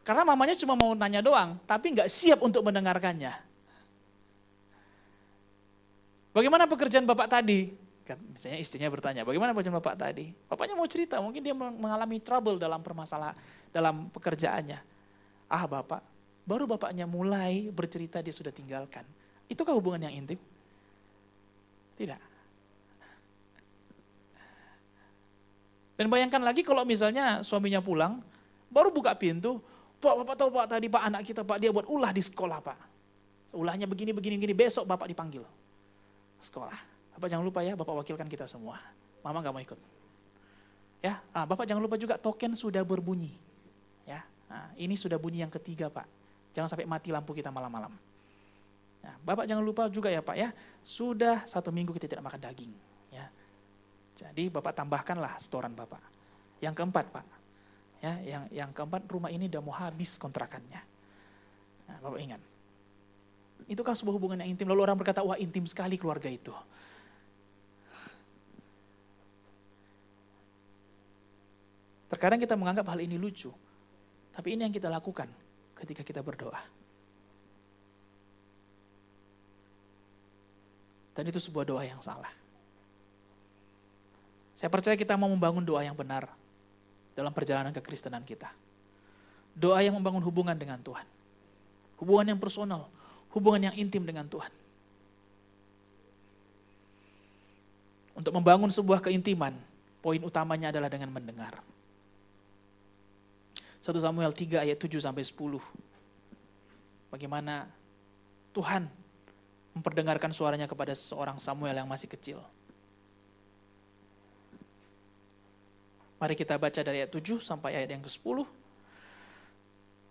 Karena mamanya cuma mau nanya doang, tapi nggak siap untuk mendengarkannya. Bagaimana pekerjaan bapak tadi? Kan, misalnya istrinya bertanya, bagaimana pekerjaan bapak tadi? Bapaknya mau cerita, mungkin dia mengalami trouble dalam permasalahan, dalam pekerjaannya. Ah bapak, baru bapaknya mulai bercerita dia sudah tinggalkan. Itukah hubungan yang intim? Tidak. Dan bayangkan lagi kalau misalnya suaminya pulang, baru buka pintu, Pak, bapak tahu pak tadi pak anak kita pak dia buat ulah di sekolah pak. Ulahnya begini, besok bapak dipanggil sekolah. Bapak jangan lupa ya, bapak wakilkan kita semua. Mama gak mau ikut. Ya, bapak jangan lupa juga token sudah berbunyi. Ya, Nah, ini sudah bunyi yang ketiga Pak. Jangan sampai mati lampu kita malam-malam. Nah, Bapak jangan lupa juga ya Pak ya, sudah 1 minggu kita tidak makan daging. Ya. Jadi Bapak tambahkanlah setoran Bapak. Yang keempat Pak, ya, yang keempat rumah ini udah mau habis kontrakannya. Nah, Bapak ingat, itu kan sebuah hubungan yang intim. Lalu orang berkata, wah intim sekali keluarga itu. Terkadang kita menganggap hal ini lucu, tapi ini yang kita lakukan ketika kita berdoa. Dan itu sebuah doa yang salah. Saya percaya kita mau membangun doa yang benar dalam perjalanan kekristenan kita. Doa yang membangun hubungan dengan Tuhan. Hubungan yang personal, hubungan yang intim dengan Tuhan. Untuk membangun sebuah keintiman, poin utamanya adalah dengan mendengar. 1 Samuel 3 ayat 7-10. Bagaimana Tuhan memperdengarkan suaranya kepada seorang Samuel yang masih kecil. Mari kita baca dari ayat 7 sampai ayat yang ke-10.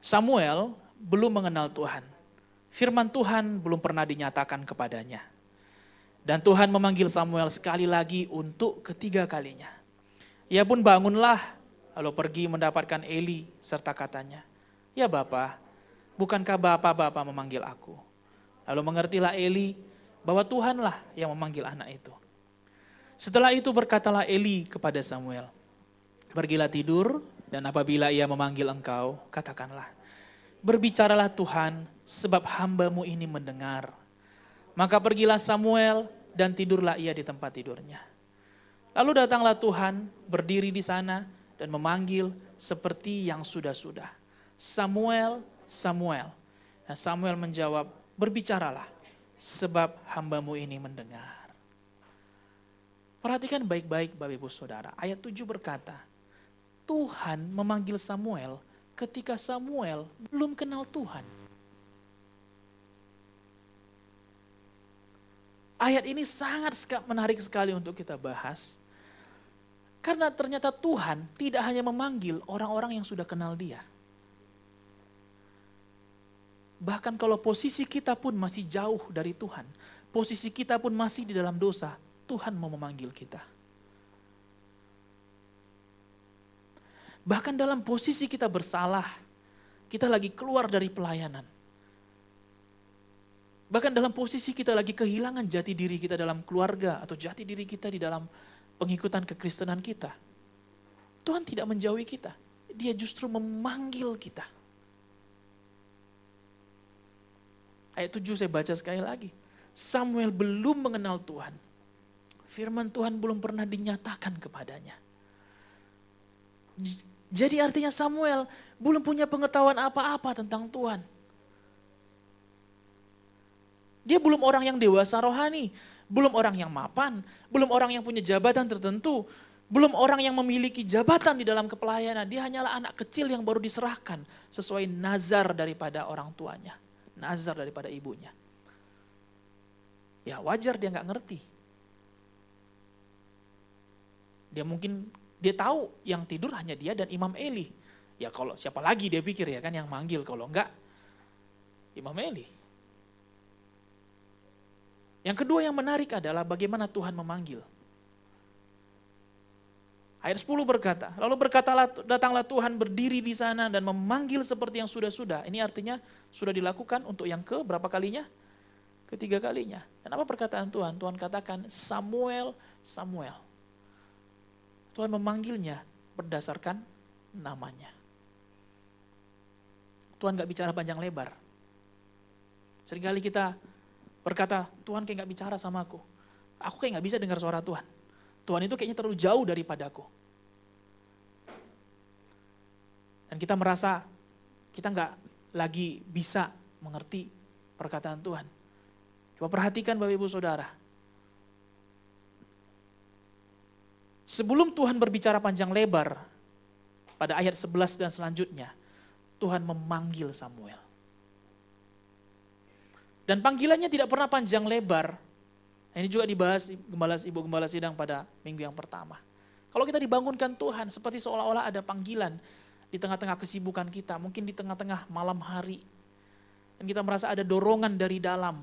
Samuel belum mengenal Tuhan. Firman Tuhan belum pernah dinyatakan kepadanya. Dan Tuhan memanggil Samuel sekali lagi untuk ketiga kalinya. Ia pun bangunlah, lalu pergi mendapatkan Eli serta katanya, "Ya Bapa, bukankah Bapa memanggil aku?" Lalu mengertilah Eli bahwa Tuhanlah yang memanggil anak itu. Setelah itu berkatalah Eli kepada Samuel, "Pergilah tidur, dan apabila ia memanggil engkau, katakanlah, berbicaralah Tuhan, sebab hamba-Mu ini mendengar." Maka pergilah Samuel, dan tidurlah ia di tempat tidurnya. Lalu datanglah Tuhan, berdiri di sana, dan memanggil seperti yang sudah-sudah, "Samuel, Samuel." Nah, Samuel menjawab, "Berbicaralah, sebab hamba-Mu ini mendengar." Perhatikan baik-baik Bapak Ibu Saudara, ayat 7 berkata, Tuhan memanggil Samuel ketika Samuel belum kenal Tuhan. Ayat ini sangat menarik sekali untuk kita bahas. Karena ternyata Tuhan tidak hanya memanggil orang-orang yang sudah kenal Dia. Bahkan kalau posisi kita pun masih jauh dari Tuhan, posisi kita pun masih di dalam dosa, Tuhan mau memanggil kita. Bahkan dalam posisi kita bersalah, kita lagi keluar dari pelayanan. Bahkan dalam posisi kita lagi kehilangan jati diri kita dalam keluarga atau jati diri kita di dalam pengikutan kekristenan kita. Tuhan tidak menjauhi kita, Dia justru memanggil kita. Ayat 7 saya baca sekali lagi. Samuel belum mengenal Tuhan. Firman Tuhan belum pernah dinyatakan kepadanya. Jadi artinya Samuel belum punya pengetahuan apa-apa tentang Tuhan. Dia belum orang yang dewasa rohani, belum orang yang mapan, belum orang yang punya jabatan tertentu, belum orang yang memiliki jabatan di dalam kepelayanan. Dia hanyalah anak kecil yang baru diserahkan sesuai nazar daripada orang tuanya, nazar daripada ibunya. Ya wajar dia nggak ngerti. Dia tahu yang tidur hanya dia dan Imam Eli. Ya kalau siapa lagi dia pikir ya kan yang manggil, kalau enggak Imam Eli. Yang kedua yang menarik adalah bagaimana Tuhan memanggil. Ayat 10 berkata, lalu berkatalah datanglah Tuhan berdiri di sana dan memanggil seperti yang sudah-sudah. Ini artinya sudah dilakukan untuk yang ke berapa kalinya? Ketiga kalinya. Dan apa perkataan Tuhan? Tuhan katakan Samuel, Samuel. Tuhan memanggilnya berdasarkan namanya. Tuhan gak bicara panjang lebar. Seringkali kita berkata, Tuhan kayak gak bicara sama aku. Aku kayak gak bisa dengar suara Tuhan. Tuhan itu kayaknya terlalu jauh daripadaku. Dan kita merasa kita gak lagi bisa mengerti perkataan Tuhan. Coba perhatikan Bapak Ibu Saudara. Sebelum Tuhan berbicara panjang lebar, pada ayat 11 dan selanjutnya, Tuhan memanggil Samuel. Dan panggilannya tidak pernah panjang lebar. Ini juga dibahas Ibu Gembala Sidang pada minggu yang pertama. Kalau kita dibangunkan Tuhan seperti seolah-olah ada panggilan, di tengah-tengah kesibukan kita, mungkin di tengah-tengah malam hari, dan kita merasa ada dorongan dari dalam,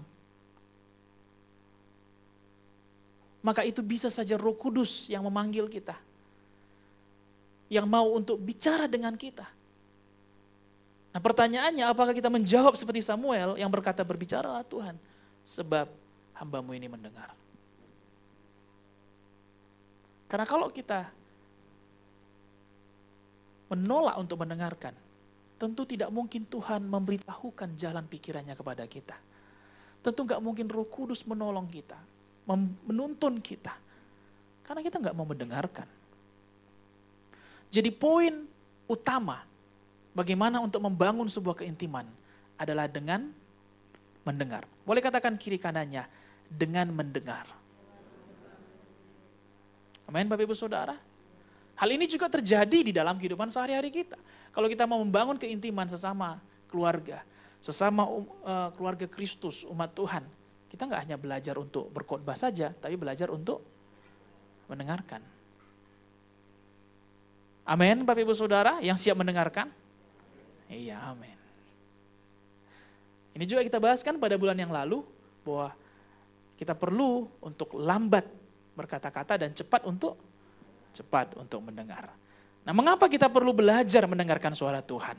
maka itu bisa saja Roh Kudus yang memanggil kita, yang mau untuk bicara dengan kita. Nah pertanyaannya, apakah kita menjawab seperti Samuel yang berkata, berbicaralah Tuhan, sebab hamba-Mu ini mendengar. Karena kalau kita menolak untuk mendengarkan, tentu tidak mungkin Tuhan memberitahukan jalan pikirannya kepada kita. Tentu nggak mungkin Roh Kudus menolong kita, menuntun kita, karena kita nggak mau mendengarkan. Jadi poin utama bagaimana untuk membangun sebuah keintiman adalah dengan mendengar. Boleh katakan kiri kanannya, dengan mendengar. Amin Bapak Ibu Saudara. Hal ini juga terjadi di dalam kehidupan sehari-hari kita. Kalau kita mau membangun keintiman sesama keluarga, sesama keluarga Kristus, umat Tuhan, kita nggak hanya belajar untuk berkhotbah saja, tapi belajar untuk mendengarkan. Amin Bapak Ibu Saudara yang siap mendengarkan? Iya, amin. Ini juga kita bahaskan pada bulan yang lalu, bahwa kita perlu untuk lambat berkata-kata dan cepat untuk mendengar. Nah, mengapa kita perlu belajar mendengarkan suara Tuhan?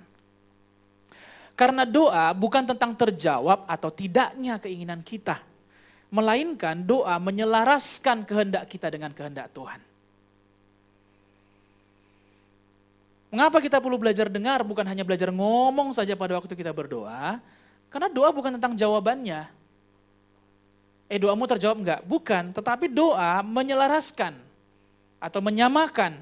Karena doa bukan tentang terjawab atau tidaknya keinginan kita, melainkan doa menyelaraskan kehendak kita dengan kehendak Tuhan. Mengapa kita perlu belajar dengar, bukan hanya belajar ngomong saja pada waktu kita berdoa? Karena doa bukan tentang jawabannya. Doamu terjawab enggak? Bukan, tetapi doa menyelaraskan atau menyamakan,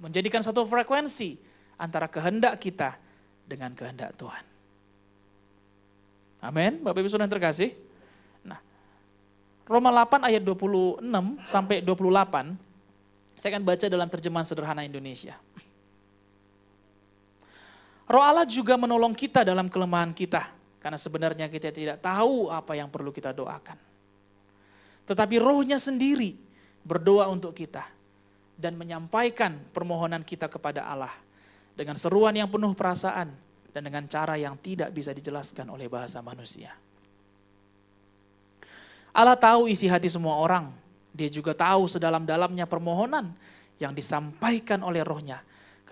menjadikan satu frekuensi antara kehendak kita dengan kehendak Tuhan. Amin, Bapak Ibu Saudara yang terkasih. Nah, Roma 8 ayat 26 sampai 28, saya akan baca dalam terjemahan sederhana Indonesia. Roh Allah juga menolong kita dalam kelemahan kita, karena sebenarnya kita tidak tahu apa yang perlu kita doakan. Tetapi Rohnya sendiri berdoa untuk kita dan menyampaikan permohonan kita kepada Allah dengan seruan yang penuh perasaan dan dengan cara yang tidak bisa dijelaskan oleh bahasa manusia. Allah tahu isi hati semua orang. Dia juga tahu sedalam-dalamnya permohonan yang disampaikan oleh Roh-Nya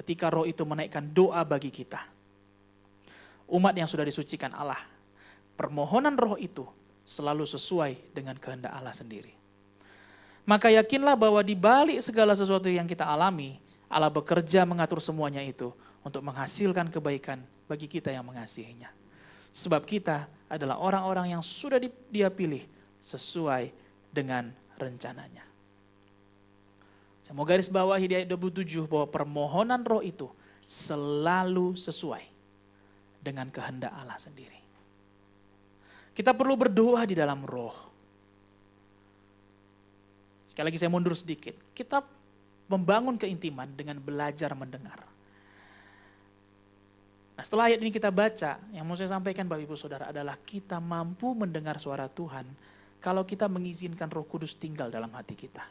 ketika Roh itu menaikkan doa bagi kita. Umat yang sudah disucikan Allah, permohonan Roh itu selalu sesuai dengan kehendak Allah sendiri. Maka yakinlah bahwa di balik segala sesuatu yang kita alami, Allah bekerja mengatur semuanya itu untuk menghasilkan kebaikan bagi kita yang mengasihinya. Sebab kita adalah orang-orang yang sudah Dia pilih sesuai dengan rencananya. Saya mau garis bawahi di ayat 27 bahwa permohonan Roh itu selalu sesuai dengan kehendak Allah sendiri. Kita perlu berdoa di dalam Roh. Sekali lagi saya mundur sedikit. Kita membangun keintiman dengan belajar mendengar. Nah, setelah ayat ini kita baca, yang mau saya sampaikan Bapak Ibu Saudara adalah kita mampu mendengar suara Tuhan kalau kita mengizinkan Roh Kudus tinggal dalam hati kita.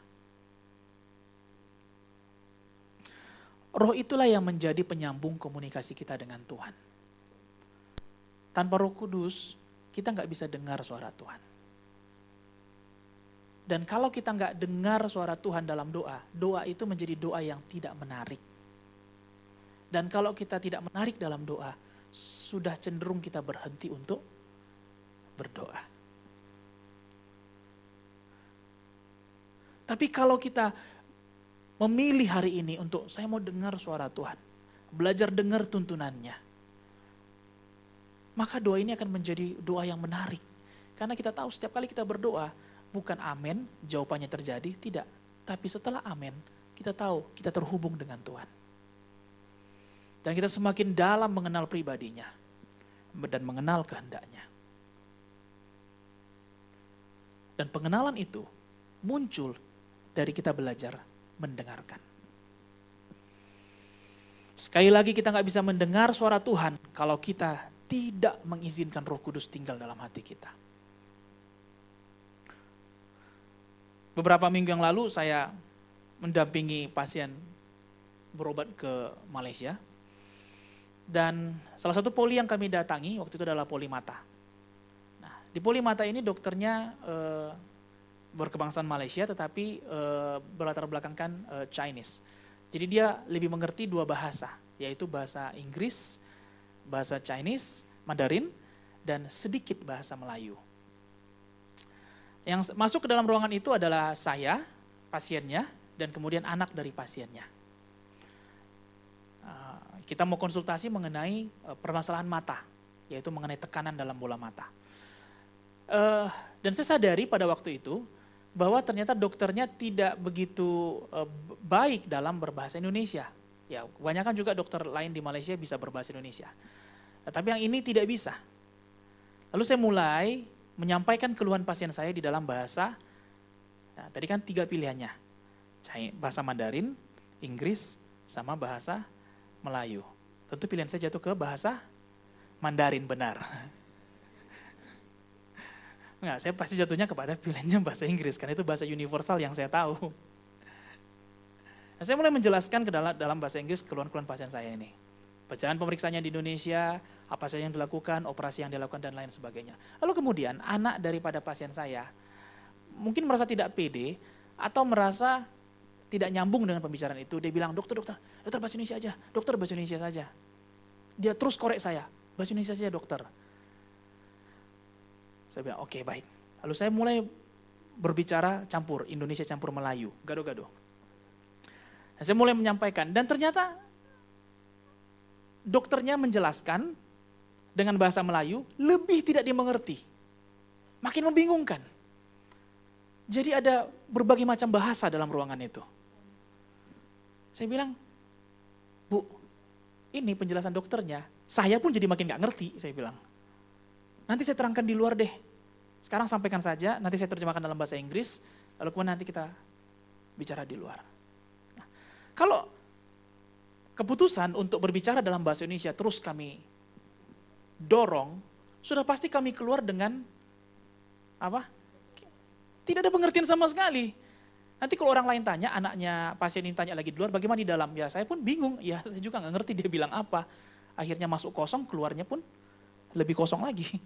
Roh itulah yang menjadi penyambung komunikasi kita dengan Tuhan. Tanpa Roh Kudus, kita nggak bisa dengar suara Tuhan. Dan kalau kita nggak dengar suara Tuhan dalam doa, doa itu menjadi doa yang tidak menarik. Dan kalau kita tidak menarik dalam doa, sudah cenderung kita berhenti untuk berdoa. Tapi kalau kita memilih hari ini untuk saya mau dengar suara Tuhan, belajar dengar tuntunannya, maka doa ini akan menjadi doa yang menarik. Karena kita tahu setiap kali kita berdoa, bukan amin, jawabannya terjadi, tidak. Tapi setelah amin, kita tahu kita terhubung dengan Tuhan. Dan kita semakin dalam mengenal pribadinya dan mengenal kehendaknya. Dan pengenalan itu muncul dari kita belajar mendengarkan. Sekali lagi kita nggak bisa mendengar suara Tuhan kalau kita tidak mengizinkan Roh Kudus tinggal dalam hati kita. Beberapa minggu yang lalu saya mendampingi pasien berobat ke Malaysia. Dan salah satu poli yang kami datangi waktu itu adalah poli mata. Nah, di poli mata ini dokternya berkebangsaan Malaysia tetapi berlatar belakangkan Chinese. Jadi dia lebih mengerti dua bahasa, yaitu bahasa Inggris, bahasa Chinese, Mandarin, dan sedikit bahasa Melayu. Yang masuk ke dalam ruangan itu adalah saya, pasiennya, dan kemudian anak dari pasiennya. Kita mau konsultasi mengenai permasalahan mata, yaitu mengenai tekanan dalam bola mata. Dan saya sadari pada waktu itu bahwa ternyata dokternya tidak begitu baik dalam berbahasa Indonesia. Ya, kebanyakan juga dokter lain di Malaysia bisa berbahasa Indonesia. Tapi yang ini tidak bisa. Lalu saya mulai menyampaikan keluhan pasien saya di dalam bahasa, nah, tadi kan 3 pilihannya, bahasa Mandarin, Inggris, sama bahasa Melayu. Tentu pilihan saya jatuh ke bahasa Mandarin, benar. Enggak, saya pasti jatuhnya kepada pilihannya bahasa Inggris, karena itu bahasa universal yang saya tahu. Nah, saya mulai menjelaskan ke dalam bahasa Inggris keluhan-keluhan pasien saya ini. Bacaan pemeriksaannya di Indonesia, apa saja yang dilakukan, operasi yang dilakukan, dan lain sebagainya. Lalu kemudian anak daripada pasien saya mungkin merasa tidak pede atau merasa tidak nyambung dengan pembicaraan itu. Dia bilang, dokter bahasa Indonesia aja, dokter bahasa Indonesia saja. Dia terus korek saya, bahasa Indonesia saja dokter. Saya bilang, oke, baik. Lalu saya mulai berbicara campur, Indonesia campur Melayu, gado-gado. Nah, saya mulai menyampaikan, dan ternyata dokternya menjelaskan dengan bahasa Melayu lebih tidak dimengerti. Makin membingungkan. Jadi ada berbagai macam bahasa dalam ruangan itu. Saya bilang, Bu, ini penjelasan dokternya, saya pun jadi makin gak ngerti, saya bilang. Nanti saya terangkan di luar deh. Sekarang sampaikan saja, nanti saya terjemahkan dalam bahasa Inggris, lalu kemudian nanti kita bicara di luar. Nah, kalau keputusan untuk berbicara dalam bahasa Indonesia terus kami dorong, sudah pasti kami keluar dengan apa? Tidak ada pengertian sama sekali. Nanti kalau orang lain tanya, anaknya pasien ini tanya lagi di luar, bagaimana di dalam? Ya saya pun bingung, ya saya juga nggak ngerti dia bilang apa. Akhirnya masuk kosong, keluarnya pun lebih kosong lagi.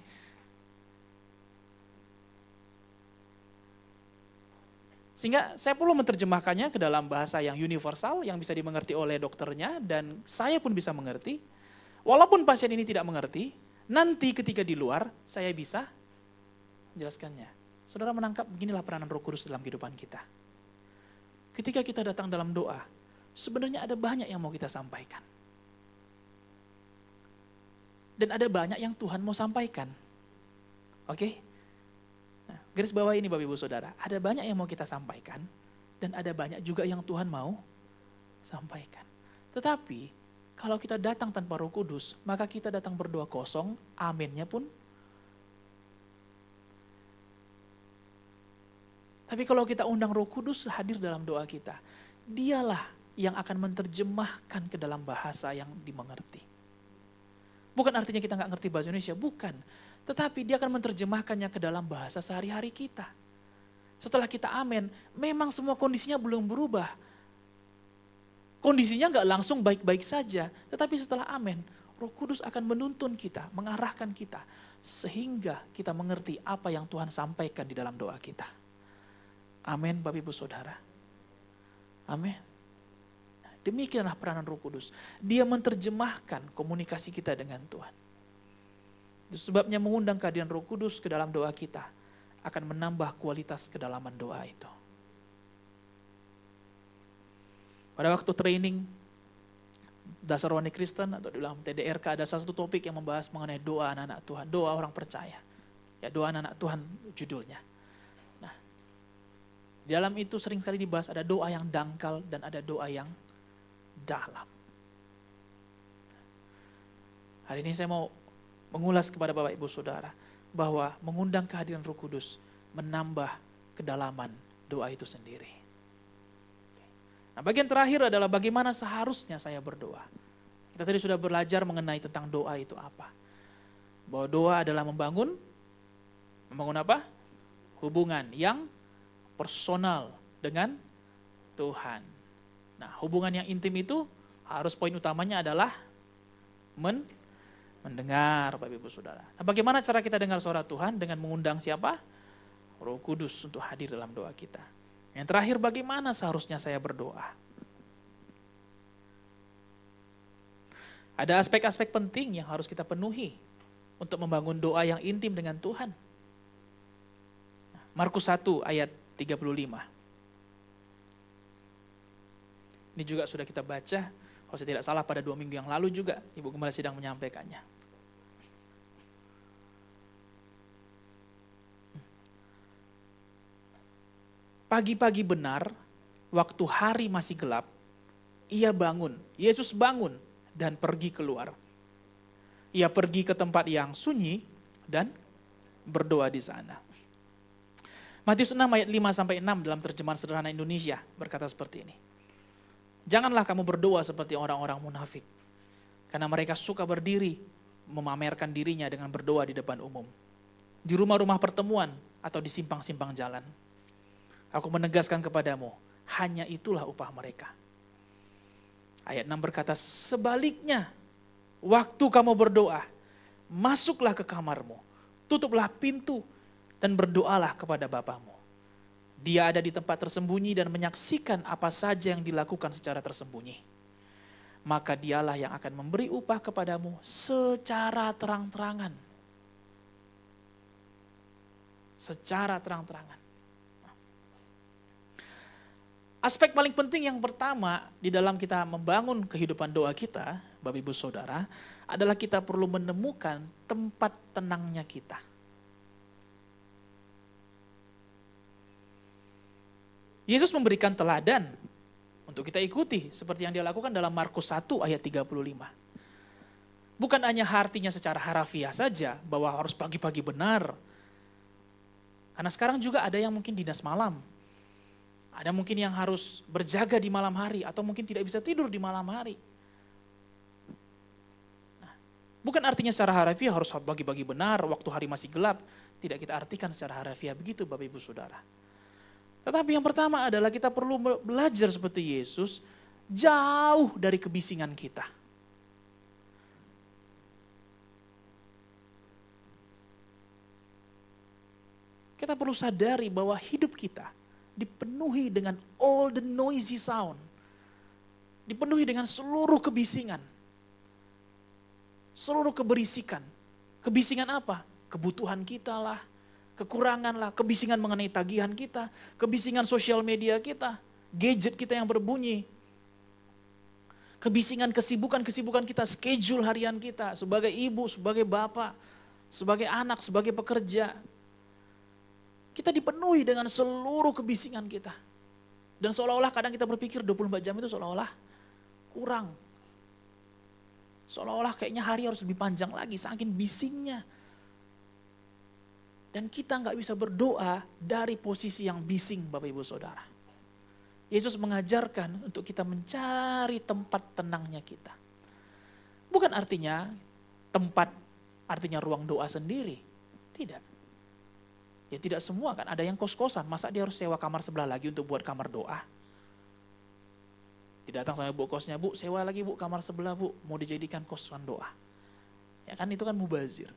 Sehingga saya perlu menerjemahkannya ke dalam bahasa yang universal, yang bisa dimengerti oleh dokternya, dan saya pun bisa mengerti. Walaupun pasien ini tidak mengerti, nanti ketika di luar, saya bisa menjelaskannya. Saudara menangkap, beginilah peranan Roh Kudus dalam kehidupan kita. Ketika kita datang dalam doa, sebenarnya ada banyak yang mau kita sampaikan. Dan ada banyak yang Tuhan mau sampaikan. Oke? Nah, garis bawah ini Bapak Ibu Saudara, ada banyak yang mau kita sampaikan, dan ada banyak juga yang Tuhan mau sampaikan. Tetapi, kalau kita datang tanpa Roh Kudus, maka kita datang berdoa kosong, aminnya pun. Tapi kalau kita undang Roh Kudus hadir dalam doa kita, dialah yang akan menerjemahkan ke dalam bahasa yang dimengerti. Bukan artinya kita nggak ngerti bahasa Indonesia, bukan. Tetapi dia akan menerjemahkannya ke dalam bahasa sehari-hari kita. Setelah kita amin, memang semua kondisinya belum berubah. Kondisinya nggak langsung baik-baik saja, tetapi setelah amin, Roh Kudus akan menuntun kita, mengarahkan kita, sehingga kita mengerti apa yang Tuhan sampaikan di dalam doa kita. Amin, Bapak Ibu Saudara. Amin. Demikianlah peranan Roh Kudus. Dia menerjemahkan komunikasi kita dengan Tuhan. Itu sebabnya mengundang kehadiran Roh Kudus ke dalam doa kita akan menambah kualitas kedalaman doa itu. Pada waktu training dasar rohani Kristen atau di dalam TDRK ada satu topik yang membahas mengenai doa anak-anak Tuhan, doa orang percaya. Ya, doa anak-anak Tuhan judulnya. Nah, di dalam itu sering sekali dibahas ada doa yang dangkal dan ada doa yang dalam. Hari ini saya mau mengulas kepada Bapak Ibu Saudara bahwa mengundang kehadiran Roh Kudus menambah kedalaman doa itu sendiri. Nah, bagian terakhir adalah bagaimana seharusnya saya berdoa. Kita tadi sudah belajar mengenai tentang doa itu apa. Bahwa doa adalah membangun apa? Hubungan yang personal dengan Tuhan. Nah, hubungan yang intim itu harus poin utamanya adalah mendengar, Bapak Ibu Saudara. Nah, bagaimana cara kita dengar suara Tuhan? Dengan mengundang siapa? Roh Kudus untuk hadir dalam doa kita. Yang terakhir, bagaimana seharusnya saya berdoa? Ada aspek-aspek penting yang harus kita penuhi untuk membangun doa yang intim dengan Tuhan. Markus 1 ayat 35. Ini juga sudah kita baca, kalau saya tidak salah pada 2 minggu yang lalu juga, Ibu Gembala Sidang menyampaikannya. Pagi-pagi benar, waktu hari masih gelap, ia bangun, Yesus bangun dan pergi keluar. Ia pergi ke tempat yang sunyi dan berdoa di sana. Matius 6 ayat 5-6 dalam terjemahan sederhana Indonesia berkata seperti ini. Janganlah kamu berdoa seperti orang-orang munafik, karena mereka suka berdiri, memamerkan dirinya dengan berdoa di depan umum, di rumah-rumah pertemuan atau di simpang-simpang jalan. Aku menegaskan kepadamu, hanya itulah upah mereka. Ayat 6 berkata, sebaliknya, waktu kamu berdoa, masuklah ke kamarmu, tutuplah pintu, dan berdoalah kepada Bapamu. Dia ada di tempat tersembunyi dan menyaksikan apa saja yang dilakukan secara tersembunyi. Maka dialah yang akan memberi upah kepadamu secara terang-terangan. Secara terang-terangan. Aspek paling penting yang pertama di dalam kita membangun kehidupan doa kita, Bapak Ibu Saudara, adalah kita perlu menemukan tempat tenangnya kita. Yesus memberikan teladan untuk kita ikuti seperti yang dia lakukan dalam Markus 1 ayat 35. Bukan hanya artinya secara harafiah saja bahwa harus pagi-pagi benar. Karena sekarang juga ada yang mungkin dinas malam. Ada mungkin yang harus berjaga di malam hari atau mungkin tidak bisa tidur di malam hari. Nah, bukan artinya secara harafiah harus pagi-pagi benar, waktu hari masih gelap. Tidak kita artikan secara harafiah begitu Bapak Ibu Saudara. Tetapi yang pertama adalah kita perlu belajar seperti Yesus, jauh dari kebisingan kita. Kita perlu sadari bahwa hidup kita dipenuhi dengan all the noisy sound. Dipenuhi dengan seluruh kebisingan. Seluruh keberisikan. Kebisingan apa? Kebutuhan kita lah, kekurangan lah, kebisingan mengenai tagihan kita, kebisingan sosial media kita, gadget kita yang berbunyi. Kebisingan kesibukan-kesibukan kita, schedule harian kita sebagai ibu, sebagai bapak, sebagai anak, sebagai pekerja. Kita dipenuhi dengan seluruh kebisingan kita. Dan seolah-olah kadang kita berpikir 24 jam itu seolah-olah kurang. Seolah-olah kayaknya hari harus lebih panjang lagi, saking bisingnya. Dan kita nggak bisa berdoa dari posisi yang bising Bapak Ibu Saudara. Yesus mengajarkan untuk kita mencari tempat tenangnya kita. Bukan artinya tempat, artinya ruang doa sendiri. Tidak. Ya tidak semua kan, ada yang kos-kosan, masa dia harus sewa kamar sebelah lagi untuk buat kamar doa. Dia datang sama ibu kosnya, bu sewa lagi bu kamar sebelah bu, mau dijadikan kosan doa. Ya kan itu kan mubazir.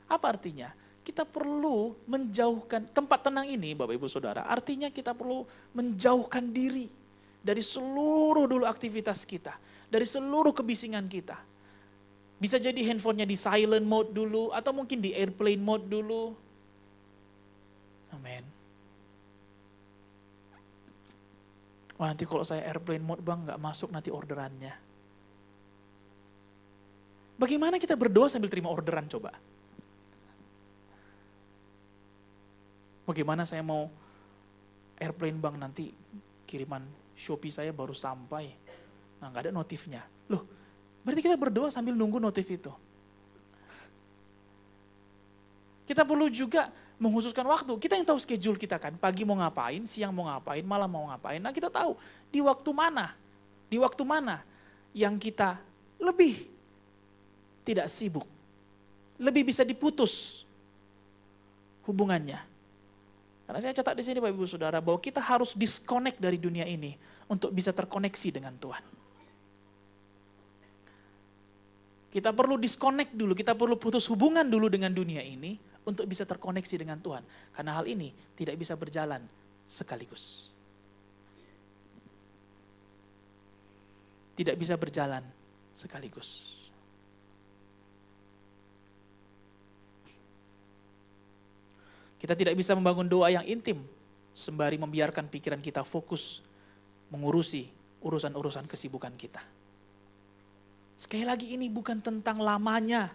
Apa artinya? Kita perlu menjauhkan, tempat tenang ini Bapak Ibu Saudara, artinya kita perlu menjauhkan diri dari seluruh dulu aktivitas kita, dari seluruh kebisingan kita. Bisa jadi handphonenya di silent mode dulu, atau mungkin di airplane mode dulu. Amin. Wah nanti kalau saya airplane mode bang gak masuk nanti orderannya. Bagaimana kita berdoa sambil terima orderan coba? Bagaimana saya mau airplane bang nanti kiriman Shopee saya baru sampai. Nah gak ada notifnya. Loh berarti kita berdoa sambil nunggu notif itu. Kita perlu juga menghususkan waktu. Kita yang tahu schedule kita kan, pagi mau ngapain, siang mau ngapain, malam mau ngapain. Nah kita tahu di waktu mana yang kita lebih tidak sibuk, lebih bisa diputus hubungannya. Karena saya catat di sini Bapak Ibu Saudara bahwa kita harus disconnect dari dunia ini untuk bisa terkoneksi dengan Tuhan. Kita perlu disconnect dulu, kita perlu putus hubungan dulu dengan dunia ini untuk bisa terkoneksi dengan Tuhan. Karena hal ini tidak bisa berjalan sekaligus. Tidak bisa berjalan sekaligus. Kita tidak bisa membangun doa yang intim sembari membiarkan pikiran kita fokus mengurusi urusan-urusan kesibukan kita. Sekali lagi ini bukan tentang lamanya.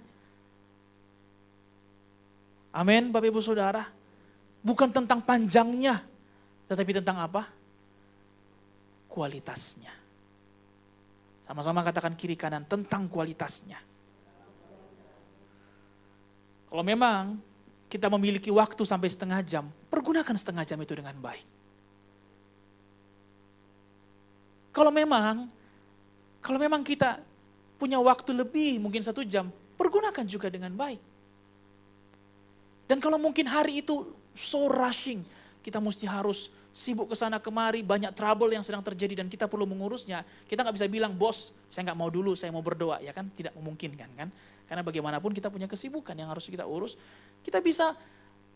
Amin, Bapak Ibu Saudara. Bukan tentang panjangnya, tetapi tentang apa? Kualitasnya. Sama-sama katakan kiri kanan tentang kualitasnya. Kalau memang kita memiliki waktu sampai setengah jam, pergunakan setengah jam itu dengan baik. Kalau memang kita punya waktu lebih, mungkin 1 jam, pergunakan juga dengan baik. Dan kalau mungkin hari itu so rushing, kita mesti harus sibuk ke sana kemari, banyak trouble yang sedang terjadi dan kita perlu mengurusnya. Kita nggak bisa bilang, bos, saya nggak mau dulu, saya mau berdoa. Ya kan, tidak memungkinkan kan. Karena bagaimanapun kita punya kesibukan yang harus kita urus. Kita bisa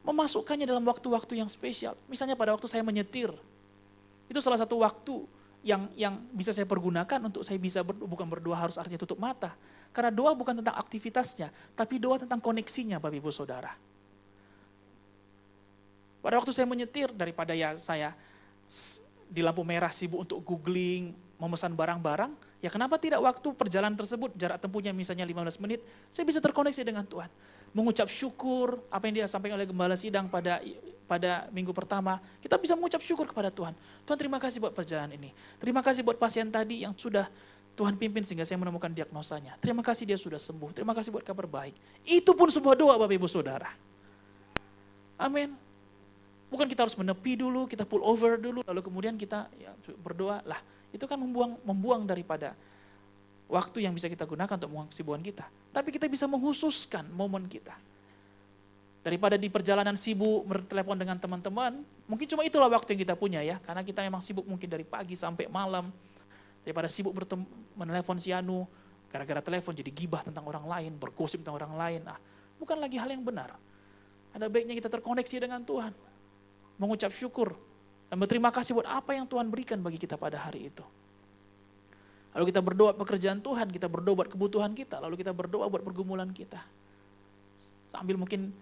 memasukkannya dalam waktu-waktu yang spesial. Misalnya pada waktu saya menyetir, itu salah satu waktu yang bisa saya pergunakan untuk saya bisa bukan berdoa harus artinya tutup mata. Karena doa bukan tentang aktivitasnya, tapi doa tentang koneksinya Bapak Ibu Saudara. Pada waktu saya menyetir, daripada ya saya di lampu merah sibuk untuk googling, memesan barang-barang, ya kenapa tidak waktu perjalanan tersebut, jarak tempuhnya misalnya 15 menit, saya bisa terkoneksi dengan Tuhan. Mengucap syukur, apa yang disampaikan oleh Gembala Sidang pada minggu pertama, kita bisa mengucap syukur kepada Tuhan. Tuhan terima kasih buat perjalanan ini. Terima kasih buat pasien tadi yang sudah Tuhan pimpin sehingga saya menemukan diagnosanya. Terima kasih dia sudah sembuh. Terima kasih buat kabar baik. Itu pun sebuah doa Bapak Ibu Saudara. Amin. Bukan kita harus menepi dulu, kita pull over dulu, lalu kemudian kita ya, berdoa. Lah, itu kan membuang daripada waktu yang bisa kita gunakan untuk membuang kesibukan kita. Tapi kita bisa menghususkan momen kita. Daripada di perjalanan sibuk bertelepon dengan teman-teman, mungkin cuma itulah waktu yang kita punya ya. Karena kita memang sibuk mungkin dari pagi sampai malam. Daripada sibuk menelepon si Anu, gara-gara telepon jadi gibah tentang orang lain, bergosip tentang orang lain. Ah, bukan lagi hal yang benar. Ada baiknya kita terkoneksi dengan Tuhan. Mengucap syukur dan berterima kasih buat apa yang Tuhan berikan bagi kita pada hari itu. Lalu kita berdoa pekerjaan Tuhan, kita berdoa buat kebutuhan kita, lalu kita berdoa buat pergumulan kita. Sambil mungkin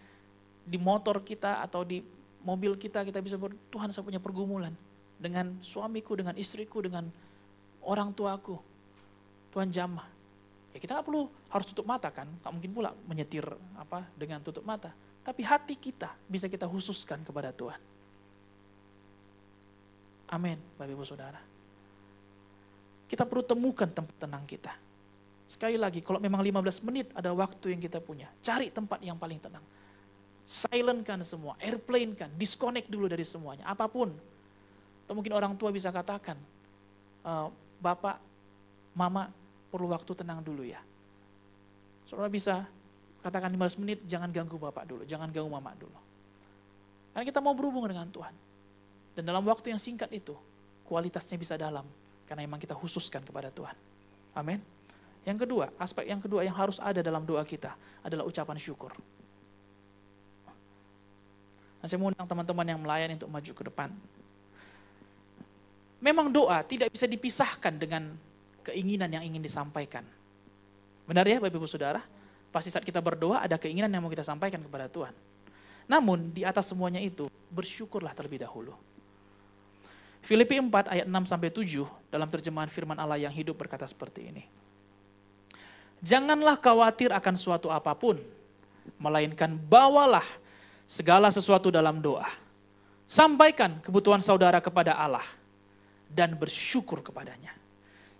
di motor kita atau di mobil kita bisa berdoa, Tuhan saya punya pergumulan dengan suamiku, dengan istriku, dengan orang tuaku. Tuhan jamah. Ya kita gak perlu harus tutup mata kan, gak mungkin pula menyetir dengan tutup mata. Tapi hati kita bisa kita khususkan kepada Tuhan. Amin, Bapak Ibu Saudara. Kita perlu temukan tempat tenang kita. Sekali lagi, kalau memang 15 menit ada waktu yang kita punya, cari tempat yang paling tenang. Silentkan semua, airplane-kan, disconnect dulu dari semuanya, apapun. Atau mungkin orang tua bisa katakan, Bapak, Mama perlu waktu tenang dulu ya. Saudara bisa katakan 15 menit, jangan ganggu Bapak dulu, jangan ganggu Mama dulu. Karena kita mau berhubungan dengan Tuhan. Dan dalam waktu yang singkat itu, kualitasnya bisa dalam. Karena memang kita khususkan kepada Tuhan. Amin. Yang kedua, aspek yang kedua yang harus ada dalam doa kita adalah ucapan syukur. Nah, saya mengundang teman-teman yang melayani untuk maju ke depan. Memang doa tidak bisa dipisahkan dengan keinginan yang ingin disampaikan. Benar ya Bapak Ibu Saudara? Pasti saat kita berdoa ada keinginan yang mau kita sampaikan kepada Tuhan. Namun di atas semuanya itu, bersyukurlah terlebih dahulu. Filipi 4 ayat 6-7 dalam terjemahan firman Allah yang hidup berkata seperti ini. Janganlah khawatir akan suatu apapun, melainkan bawalah segala sesuatu dalam doa. Sampaikan kebutuhan saudara kepada Allah dan bersyukur kepadanya.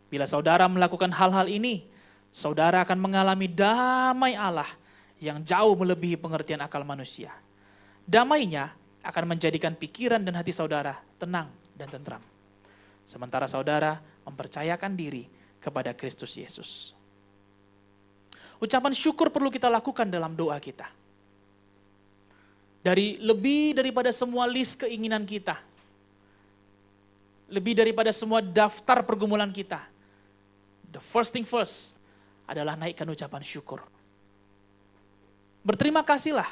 Bila saudara melakukan hal-hal ini, saudara akan mengalami damai Allah yang jauh melebihi pengertian akal manusia. Damainya akan menjadikan pikiran dan hati saudara tenang dan tentram. Sementara saudara mempercayakan diri kepada Kristus Yesus. Ucapan syukur perlu kita lakukan dalam doa kita. lebih daripada semua list keinginan kita. Lebih daripada semua daftar pergumulan kita. The first thing first adalah naikkan ucapan syukur. Berterima kasihlah.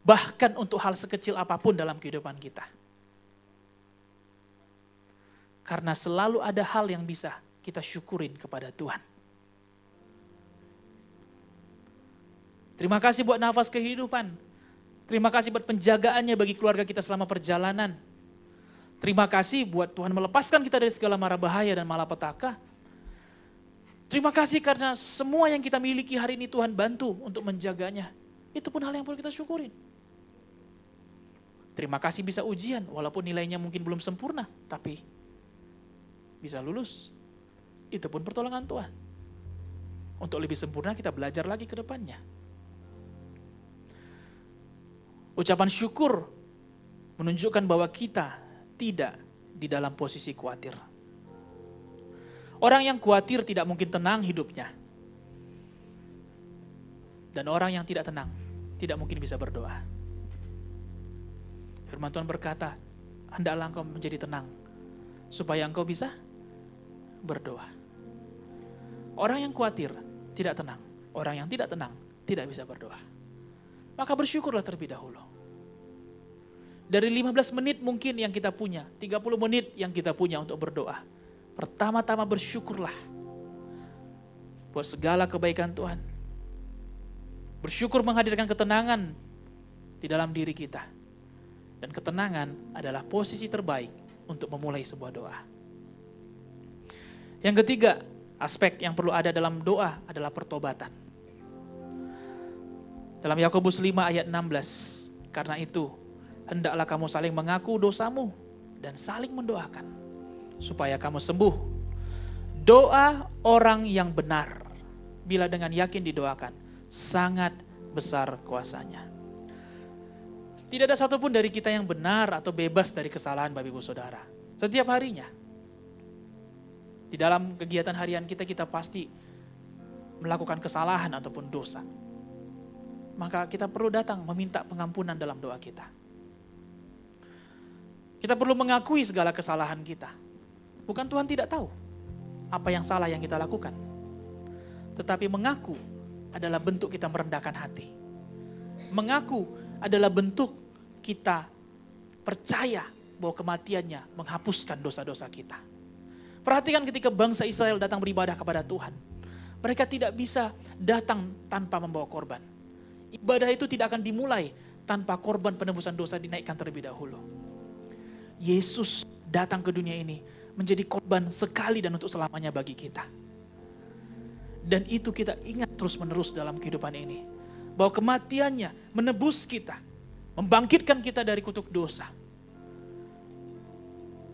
Bahkan untuk hal sekecil apapun dalam kehidupan kita. Karena selalu ada hal yang bisa kita syukurin kepada Tuhan. Terima kasih buat nafas kehidupan. Terima kasih buat penjagaannya bagi keluarga kita selama perjalanan. Terima kasih buat Tuhan melepaskan kita dari segala mara bahaya dan malapetaka. Terima kasih karena semua yang kita miliki hari ini Tuhan bantu untuk menjaganya. Itu pun hal yang perlu kita syukurin. Terima kasih bisa ujian, walaupun nilainya mungkin belum sempurna, tapi bisa lulus. Itu pun pertolongan Tuhan. Untuk lebih sempurna kita belajar lagi ke depannya. Ucapan syukur menunjukkan bahwa kita tidak di dalam posisi khawatir. Orang yang khawatir tidak mungkin tenang hidupnya. Dan orang yang tidak tenang tidak mungkin bisa berdoa. Firman Tuhan berkata, hendaklah engkau menjadi tenang supaya engkau bisa berdoa. Orang yang khawatir tidak tenang. Orang yang tidak tenang tidak bisa berdoa. Maka bersyukurlah terlebih dahulu. Dari 15 menit mungkin yang kita punya, 30 menit yang kita punya untuk berdoa. Pertama-tama bersyukurlah buat segala kebaikan Tuhan. Bersyukur menghadirkan ketenangan di dalam diri kita. Dan ketenangan adalah posisi terbaik untuk memulai sebuah doa. Yang ketiga, aspek yang perlu ada dalam doa adalah pertobatan. Dalam Yakobus 5 ayat 16, karena itu hendaklah kamu saling mengaku dosamu dan saling mendoakan supaya kamu sembuh. Doa orang yang benar, bila dengan yakin didoakan, sangat besar kuasanya. Tidak ada satupun dari kita yang benar atau bebas dari kesalahan Bapak Ibu Saudara. Setiap harinya. Di dalam kegiatan harian kita, kita pasti melakukan kesalahan ataupun dosa. Maka kita perlu datang meminta pengampunan dalam doa kita. Kita perlu mengakui segala kesalahan kita. Bukan Tuhan tidak tahu apa yang salah yang kita lakukan. Tetapi mengaku adalah bentuk kita merendahkan hati. Mengaku adalah bentuk kita percaya bahwa kematiannya menghapuskan dosa-dosa kita. Perhatikan ketika bangsa Israel datang beribadah kepada Tuhan. Mereka tidak bisa datang tanpa membawa korban. Ibadah itu tidak akan dimulai tanpa korban penebusan dosa dinaikkan terlebih dahulu. Yesus datang ke dunia ini menjadi korban sekali dan untuk selamanya bagi kita. Dan itu kita ingat terus-menerus dalam kehidupan ini. Bahwa kematiannya menebus kita, membangkitkan kita dari kutuk dosa.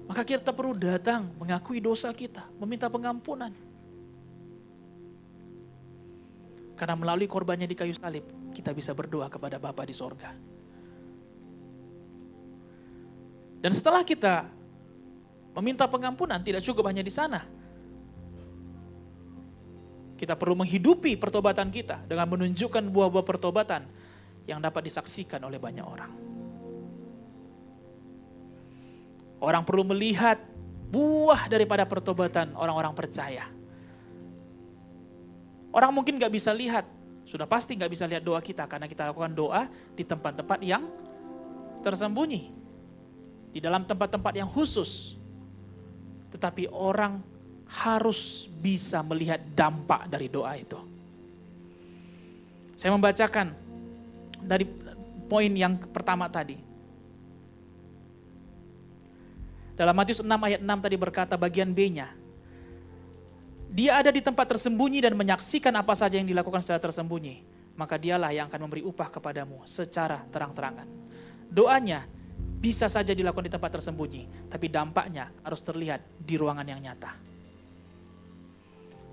Maka kita perlu datang mengakui dosa kita, meminta pengampunan. Karena melalui korbannya di kayu salib, kita bisa berdoa kepada Bapa di sorga. Dan setelah kita meminta pengampunan, tidak cukup hanya di sana. Kita perlu menghidupi pertobatan kita dengan menunjukkan buah-buah pertobatan yang dapat disaksikan oleh banyak orang. Orang perlu melihat buah daripada pertobatan orang-orang percaya. Orang mungkin gak bisa lihat, sudah pasti gak bisa lihat doa kita karena kita lakukan doa di tempat-tempat yang tersembunyi. Di dalam tempat-tempat yang khusus. Tetapi orang harus bisa melihat dampak dari doa itu. Saya membacakan dari poin yang pertama tadi. Dalam Matius 6 ayat 6 tadi berkata bagian B-nya. Dia ada di tempat tersembunyi dan menyaksikan apa saja yang dilakukan secara tersembunyi. Maka dialah yang akan memberi upah kepadamu secara terang-terangan. Doanya bisa saja dilakukan di tempat tersembunyi, tapi dampaknya harus terlihat di ruangan yang nyata.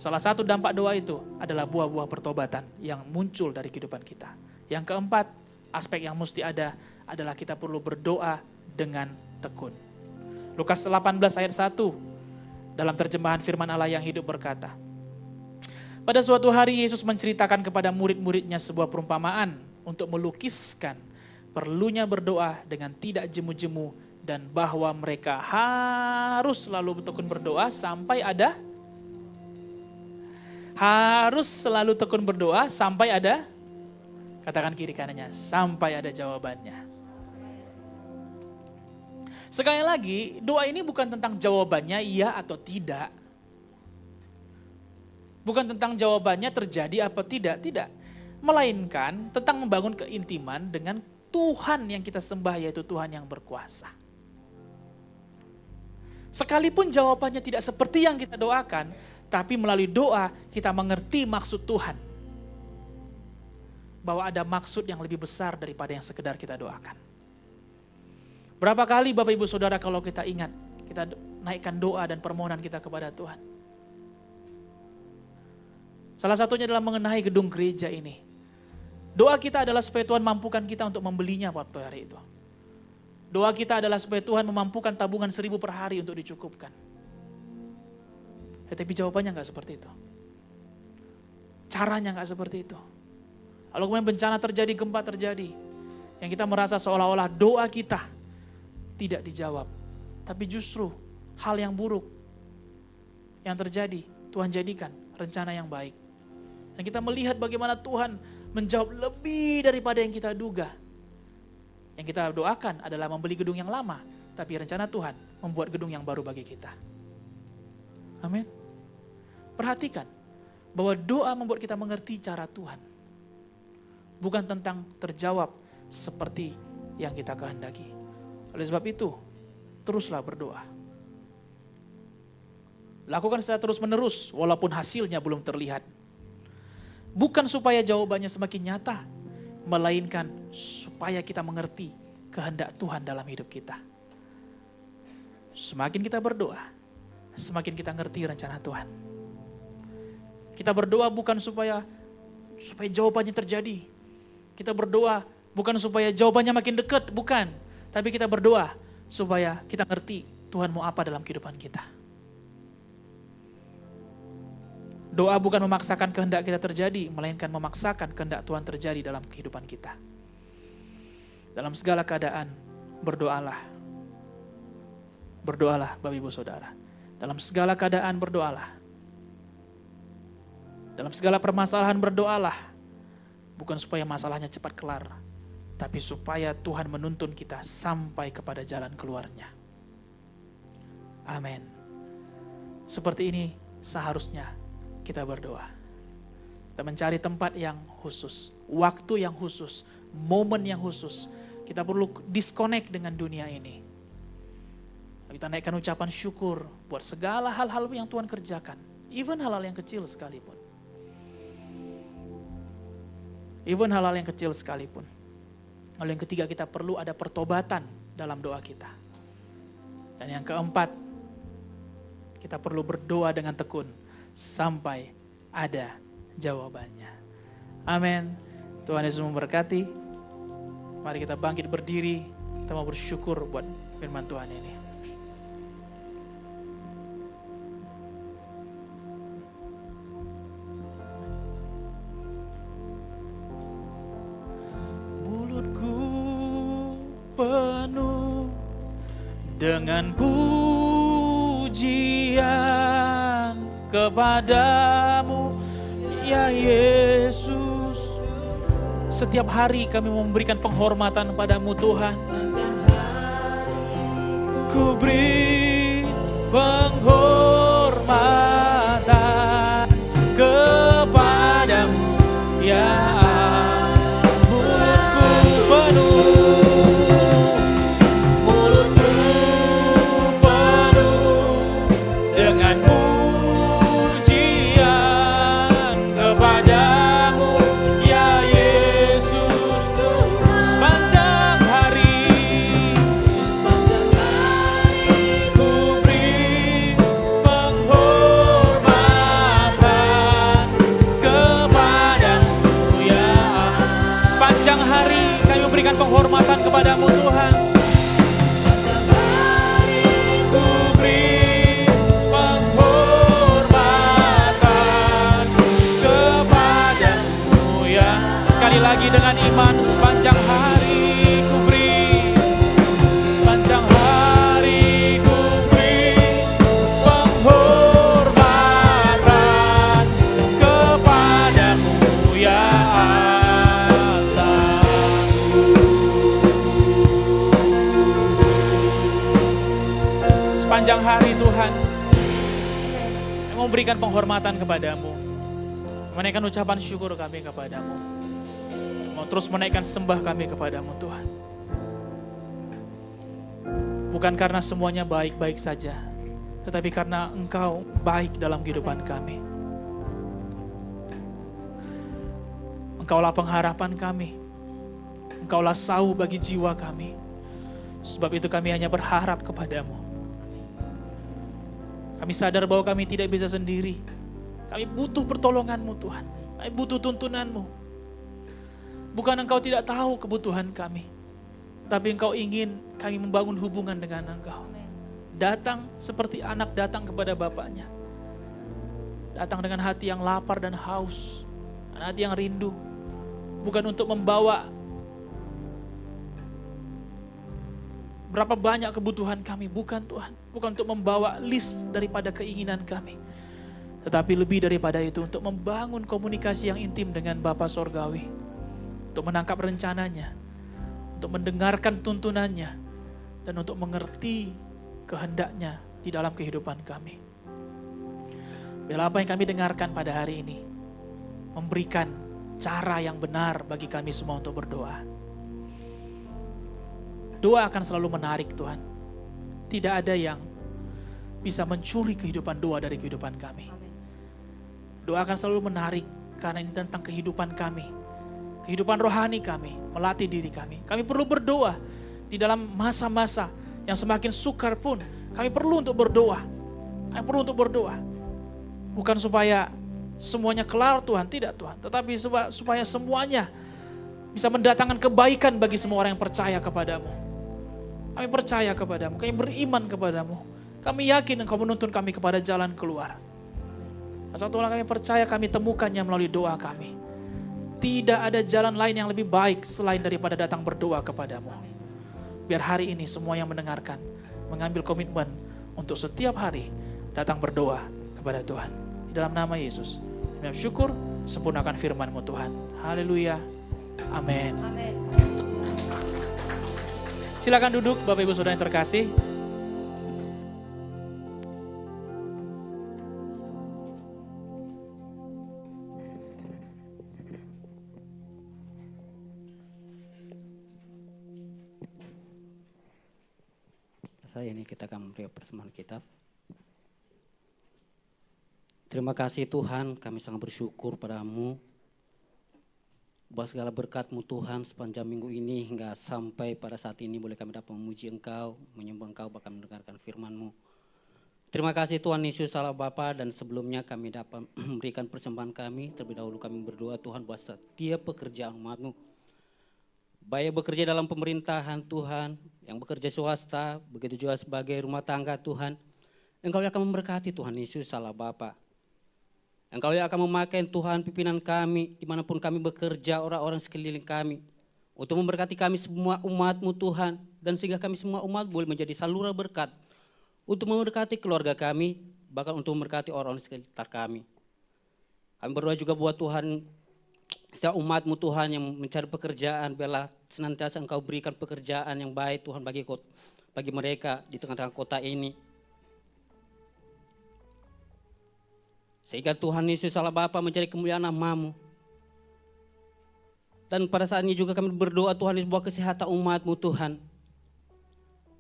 Salah satu dampak doa itu adalah buah-buah pertobatan yang muncul dari kehidupan kita. Yang keempat, aspek yang mesti ada adalah kita perlu berdoa dengan tekun. Lukas 18 ayat 1 dalam terjemahan firman Allah yang hidup berkata, pada suatu hari Yesus menceritakan kepada murid-muridnya sebuah perumpamaan untuk melukiskan perlunya berdoa dengan tidak jemu-jemu, dan bahwa mereka harus selalu tekun berdoa sampai ada, harus selalu tekun berdoa sampai ada, katakan kiri kanannya, sampai ada jawabannya. Sekali lagi, doa ini bukan tentang jawabannya iya atau tidak. Bukan tentang jawabannya terjadi apa tidak, tidak. Melainkan tentang membangun keintiman dengan Tuhan yang kita sembah, yaitu Tuhan yang berkuasa. Sekalipun jawabannya tidak seperti yang kita doakan, tapi melalui doa kita mengerti maksud Tuhan. Bahwa ada maksud yang lebih besar daripada yang sekedar kita doakan. Berapa kali Bapak Ibu Saudara kalau kita ingat, kita naikkan doa dan permohonan kita kepada Tuhan. Salah satunya adalah mengenai gedung gereja ini. Doa kita adalah supaya Tuhan mampukan kita untuk membelinya waktu hari itu. Doa kita adalah supaya Tuhan memampukan tabungan 1.000 per hari untuk dicukupkan. Tapi jawabannya nggak seperti itu. Caranya nggak seperti itu. Lalu kemudian bencana terjadi, gempa terjadi. Yang kita merasa seolah-olah doa kita tidak dijawab. Tapi justru hal yang buruk yang terjadi, Tuhan jadikan rencana yang baik. Dan kita melihat bagaimana Tuhan menjawab lebih daripada yang kita duga. Yang kita doakan adalah membeli gedung yang lama, tapi rencana Tuhan membuat gedung yang baru bagi kita. Amin. Perhatikan bahwa doa membuat kita mengerti cara Tuhan. Bukan tentang terjawab seperti yang kita kehendaki. Oleh sebab itu, teruslah berdoa. Lakukan secara terus-menerus walaupun hasilnya belum terlihat. Bukan supaya jawabannya semakin nyata, melainkan supaya kita mengerti kehendak Tuhan dalam hidup kita. Semakin kita berdoa, semakin kita ngerti rencana Tuhan. Kita berdoa bukan supaya jawabannya terjadi. Kita berdoa bukan supaya jawabannya makin dekat, bukan. Tapi kita berdoa supaya kita ngerti Tuhan mau apa dalam kehidupan kita. Doa bukan memaksakan kehendak kita terjadi, melainkan memaksakan kehendak Tuhan terjadi dalam kehidupan kita. Dalam segala keadaan, berdoalah. Berdoalah Bapak Ibu Saudara. Dalam segala keadaan berdoalah. Dalam segala permasalahan berdoalah. Bukan supaya masalahnya cepat kelar, tapi supaya Tuhan menuntun kita sampai kepada jalan keluarnya. Amin. Seperti ini seharusnya kita berdoa. Kita mencari tempat yang khusus, waktu yang khusus, momen yang khusus. Kita perlu disconnect dengan dunia ini. Kita naikkan ucapan syukur buat segala hal-hal yang Tuhan kerjakan. Even hal-hal yang kecil sekalipun. Even hal-hal yang kecil sekalipun. Lalu yang ketiga, kita perlu ada pertobatan dalam doa kita. Dan yang keempat, kita perlu berdoa dengan tekun sampai ada jawabannya. Amin. Tuhan Yesus memberkati. Mari kita bangkit berdiri. Kita mau bersyukur buat firman Tuhan ini. Penuh dengan pujian kepadamu, ya Yesus. Setiap hari kami memberikan penghormatan padamu Tuhan. Ku beri penghormatan kepadamu, ya Tuhan. Kami mau berikan penghormatan kepadamu. Menaikkan ucapan syukur kami kepadamu. Mau terus menaikkan sembah kami kepadamu Tuhan. Bukan karena semuanya baik-baik saja, tetapi karena Engkau baik dalam kehidupan kami. Engkaulah pengharapan kami. Engkaulah sau bagi jiwa kami. Sebab itu kami hanya berharap kepadamu. Kami sadar bahwa kami tidak bisa sendiri. Kami butuh pertolongan-Mu Tuhan. Kami butuh tuntunan-Mu. Bukan Engkau tidak tahu kebutuhan kami, tapi Engkau ingin kami membangun hubungan dengan Engkau. Datang seperti anak datang kepada bapaknya. Datang dengan hati yang lapar dan haus, dan hati yang rindu. Bukan untuk membawa berapa banyak kebutuhan kami, bukan Tuhan. Bukan untuk membawa list daripada keinginan kami. Tetapi lebih daripada itu untuk membangun komunikasi yang intim dengan Bapa Sorgawi. Untuk menangkap rencananya, untuk mendengarkan tuntunannya, dan untuk mengerti kehendaknya di dalam kehidupan kami. Biarlah apa yang kami dengarkan pada hari ini memberikan cara yang benar bagi kami semua untuk berdoa. Doa akan selalu menarik Tuhan. Tidak ada yang bisa mencuri kehidupan doa dari kehidupan kami. Doa akan selalu menarik karena ini tentang kehidupan kami. Kehidupan rohani kami, melatih diri kami. Kami perlu berdoa di dalam masa-masa yang semakin sukar pun. Kami perlu untuk berdoa. Kami perlu untuk berdoa. Bukan supaya semuanya kelar Tuhan, tidak Tuhan. Tetapi supaya semuanya bisa mendatangkan kebaikan bagi semua orang yang percaya kepadamu. Kami percaya kepadamu, kami beriman kepadamu. Kami yakin Engkau menuntun kami kepada jalan keluar. Satu hal kami percaya kami temukannya melalui doa kami. Tidak ada jalan lain yang lebih baik selain daripada datang berdoa kepadamu. Biar hari ini semua yang mendengarkan mengambil komitmen untuk setiap hari datang berdoa kepada Tuhan. Di dalam nama Yesus, kami syukur, sempurnakan firman-Mu Tuhan. Haleluya. Amin. Amin. Silakan duduk Bapak Ibu Saudara yang terkasih. Ini kita akan memberi persembahan kita. Terima kasih Tuhan, kami sangat bersyukur padamu buat segala berkat-Mu Tuhan sepanjang minggu ini hingga sampai pada saat ini boleh kami dapat memuji Engkau, menyembah Engkau, bahkan mendengarkan firman-Mu. Terima kasih Tuhan Yesus Allah Bapa, dan sebelumnya kami dapat memberikan persembahan kami. Terlebih dahulu kami berdoa Tuhan buat setiap pekerjaan umat-Mu. Baik bekerja dalam pemerintahan Tuhan, yang bekerja swasta, begitu juga sebagai rumah tangga Tuhan. Engkau yang akan memberkati Tuhan Yesus Allah Bapa. Engkau yang akan memakai Tuhan pimpinan kami, dimanapun kami bekerja, orang-orang sekeliling kami. Untuk memberkati kami semua umat-Mu Tuhan, dan sehingga kami semua umat boleh menjadi saluran berkat. Untuk memberkati keluarga kami, bahkan untuk memberkati orang-orang sekitar kami. Kami berdoa juga buat Tuhan, setiap umat-Mu Tuhan yang mencari pekerjaan, biarlah senantiasa Engkau berikan pekerjaan yang baik Tuhan bagi mereka di tengah-tengah kota ini. Sehingga Tuhan Yesus Allah Bapa mencari kemuliaan nama-Mu. Dan pada saat ini juga kami berdoa Tuhan Yesus buat kesehatan umat-Mu Tuhan.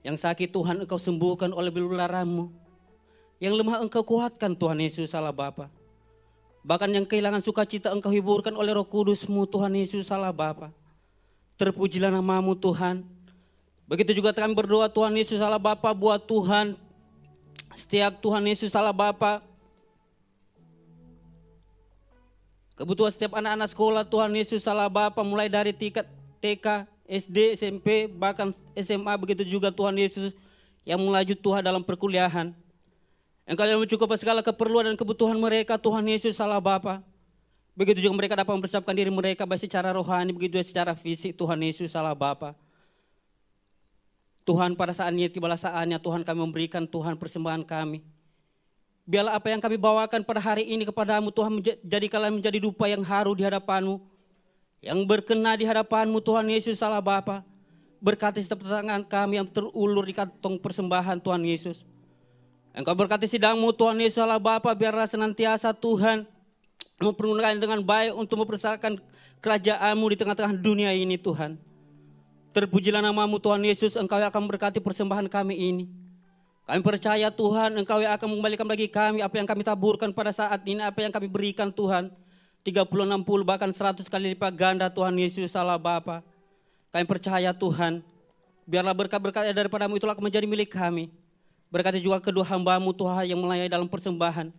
Yang sakit Tuhan Engkau sembuhkan oleh belularan-Mu. Yang lemah Engkau kuatkan Tuhan Yesus Allah Bapa. Bahkan yang kehilangan sukacita Engkau hiburkan oleh Roh Kudus-Mu Tuhan Yesus Allah Bapa. Terpujilah nama-Mu Tuhan. Begitu juga kami berdoa Tuhan Yesus Allah Bapa buat Tuhan. Setiap Tuhan Yesus Allah Bapa. Kebutuhan setiap anak-anak sekolah Tuhan Yesus Allah Bapa, mulai dari tingkat TK, SD, SMP, bahkan SMA, begitu juga Tuhan Yesus yang melaju Tuhan dalam perkuliahan. Engkau yang mencukupi segala keperluan dan kebutuhan mereka Tuhan Yesus Allah Bapa. Begitu juga mereka dapat mempersiapkan diri mereka baik secara rohani, begitu juga secara fisik Tuhan Yesus Allah Bapa. Tuhan pada saatnya, tibalah saatnya Tuhan kami memberikan Tuhan persembahan kami. Biarlah apa yang kami bawakan pada hari ini kepadamu Tuhan jadikanlah menjadi dupa yang haru di hadapanmu. Yang berkenan di hadapanmu Tuhan Yesus Allah Bapa. Berkati setiap tangan kami yang terulur di kantong persembahan Tuhan Yesus. Engkau berkati sidangmu Tuhan Yesus Allah Bapa, biarlah senantiasa Tuhan mempergunakan dengan baik untuk mempersembahkan kerajaan-Mu di tengah-tengah dunia ini Tuhan. Terpujilah nama-Mu Tuhan Yesus, Engkau yang akan memberkati persembahan kami ini. Kami percaya Tuhan, Engkau yang akan mengembalikan bagi kami apa yang kami taburkan pada saat ini, apa yang kami berikan Tuhan. 30, 60, bahkan 100 kali lipat ganda Tuhan Yesus Allah Bapa. Kami percaya Tuhan, biarlah berkat-berkat daripada-Mu itulah akan menjadi milik kami. Berkati juga kedua hamba-Mu Tuhan yang melayani dalam persembahan.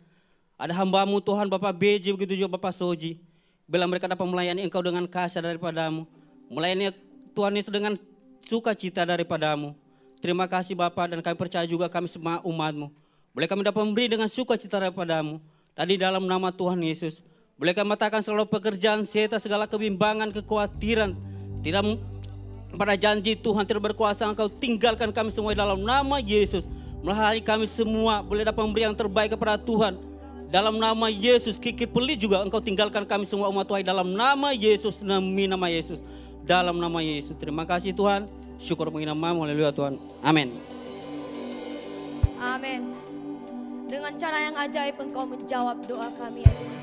Ada hamba-Mu Tuhan Bapak BJ, begitu juga Bapak Soji. Bila mereka dapat melayani Engkau dengan kasih daripada-Mu. Melayani Tuhan Yesus dengan sukacita daripada-Mu. Terima kasih Bapak, dan kami percaya juga kami semua umat-Mu. Boleh kami dapat memberi dengan sukacita daripada-Mu. Tadi dalam nama Tuhan Yesus. Boleh kami matakan selalu pekerjaan serta segala kebimbangan, kekhawatiran. Tidak pada janji Tuhan tidak berkuasa, Engkau tinggalkan kami semua dalam nama Yesus. Melalui kami semua boleh dapat memberi yang terbaik kepada Tuhan. Dalam nama Yesus, kiki peli juga Engkau tinggalkan kami semua umat Tuhan. Dalam nama Yesus, demi nama Yesus. Dalam nama Yesus. Terima kasih Tuhan. Syukur menghina nama, haleluya Tuhan. Amin. Amin. Dengan cara yang ajaib Engkau menjawab doa kami ya Tuhan.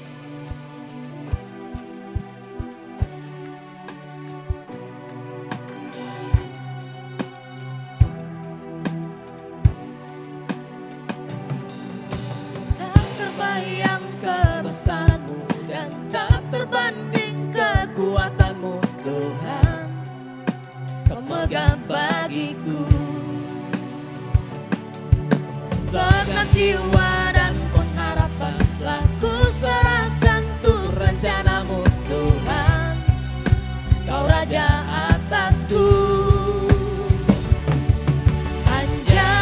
Terbayang kebesaran-Mu dan tak terbanding kekuatan-Mu Tuhan, pemegang bagiku segenap jiwa dan pengharapan telah ku serahkan untuk rencana-Mu Tuhan, Kau Raja atasku. Hanya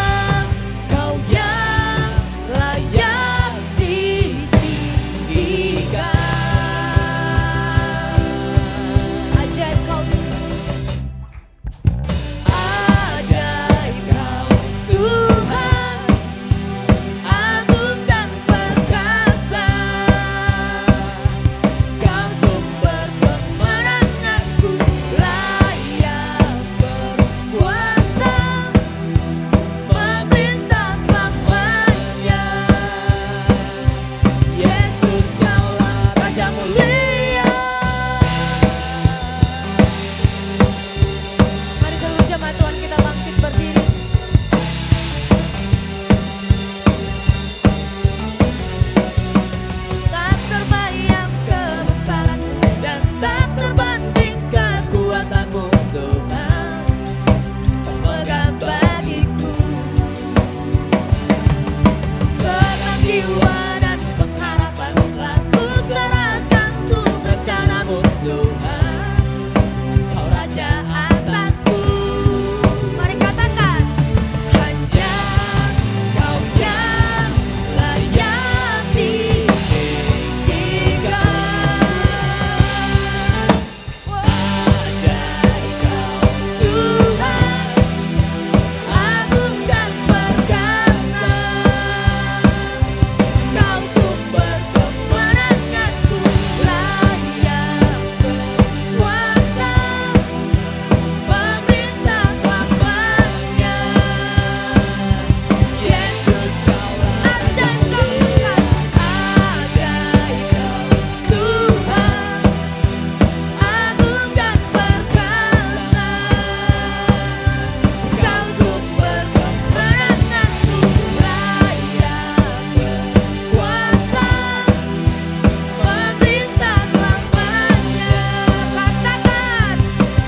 Kau yang layak ditinggikan. Ajaib Kau Ajaib Kau Tuhan, agung dan perkasa. Kau sumber kemenanganku, layak berkuasa, memerintah selamanya. Yesus Kaulah Raja mulia. Mari seluruh jemaat Tuhan kita bangkit berdiri. Tak terbayang kebesaran-Mu dan tak terbanding kekuatan-Mu Tuhan, pemegang bagiku segenap jiwa dan pengharapan telah ku serahkan untuk rencana-Mu Tuhan, Kau Raja atasku. Mari katakan. Hanya Kau yang layak ditinggikan. Ajaib Kau Tuhan, agung dan perkasa. Kau sumber kemenanganku, layak berkuasa, pemerintah selamanya. Yesus Kaulah Raja mulia. Ajaib Kau Tuhan, agung dan perkasa. Kau sumber kemenanganku, layak berkuasa, pemerintah selamanya. Katakan,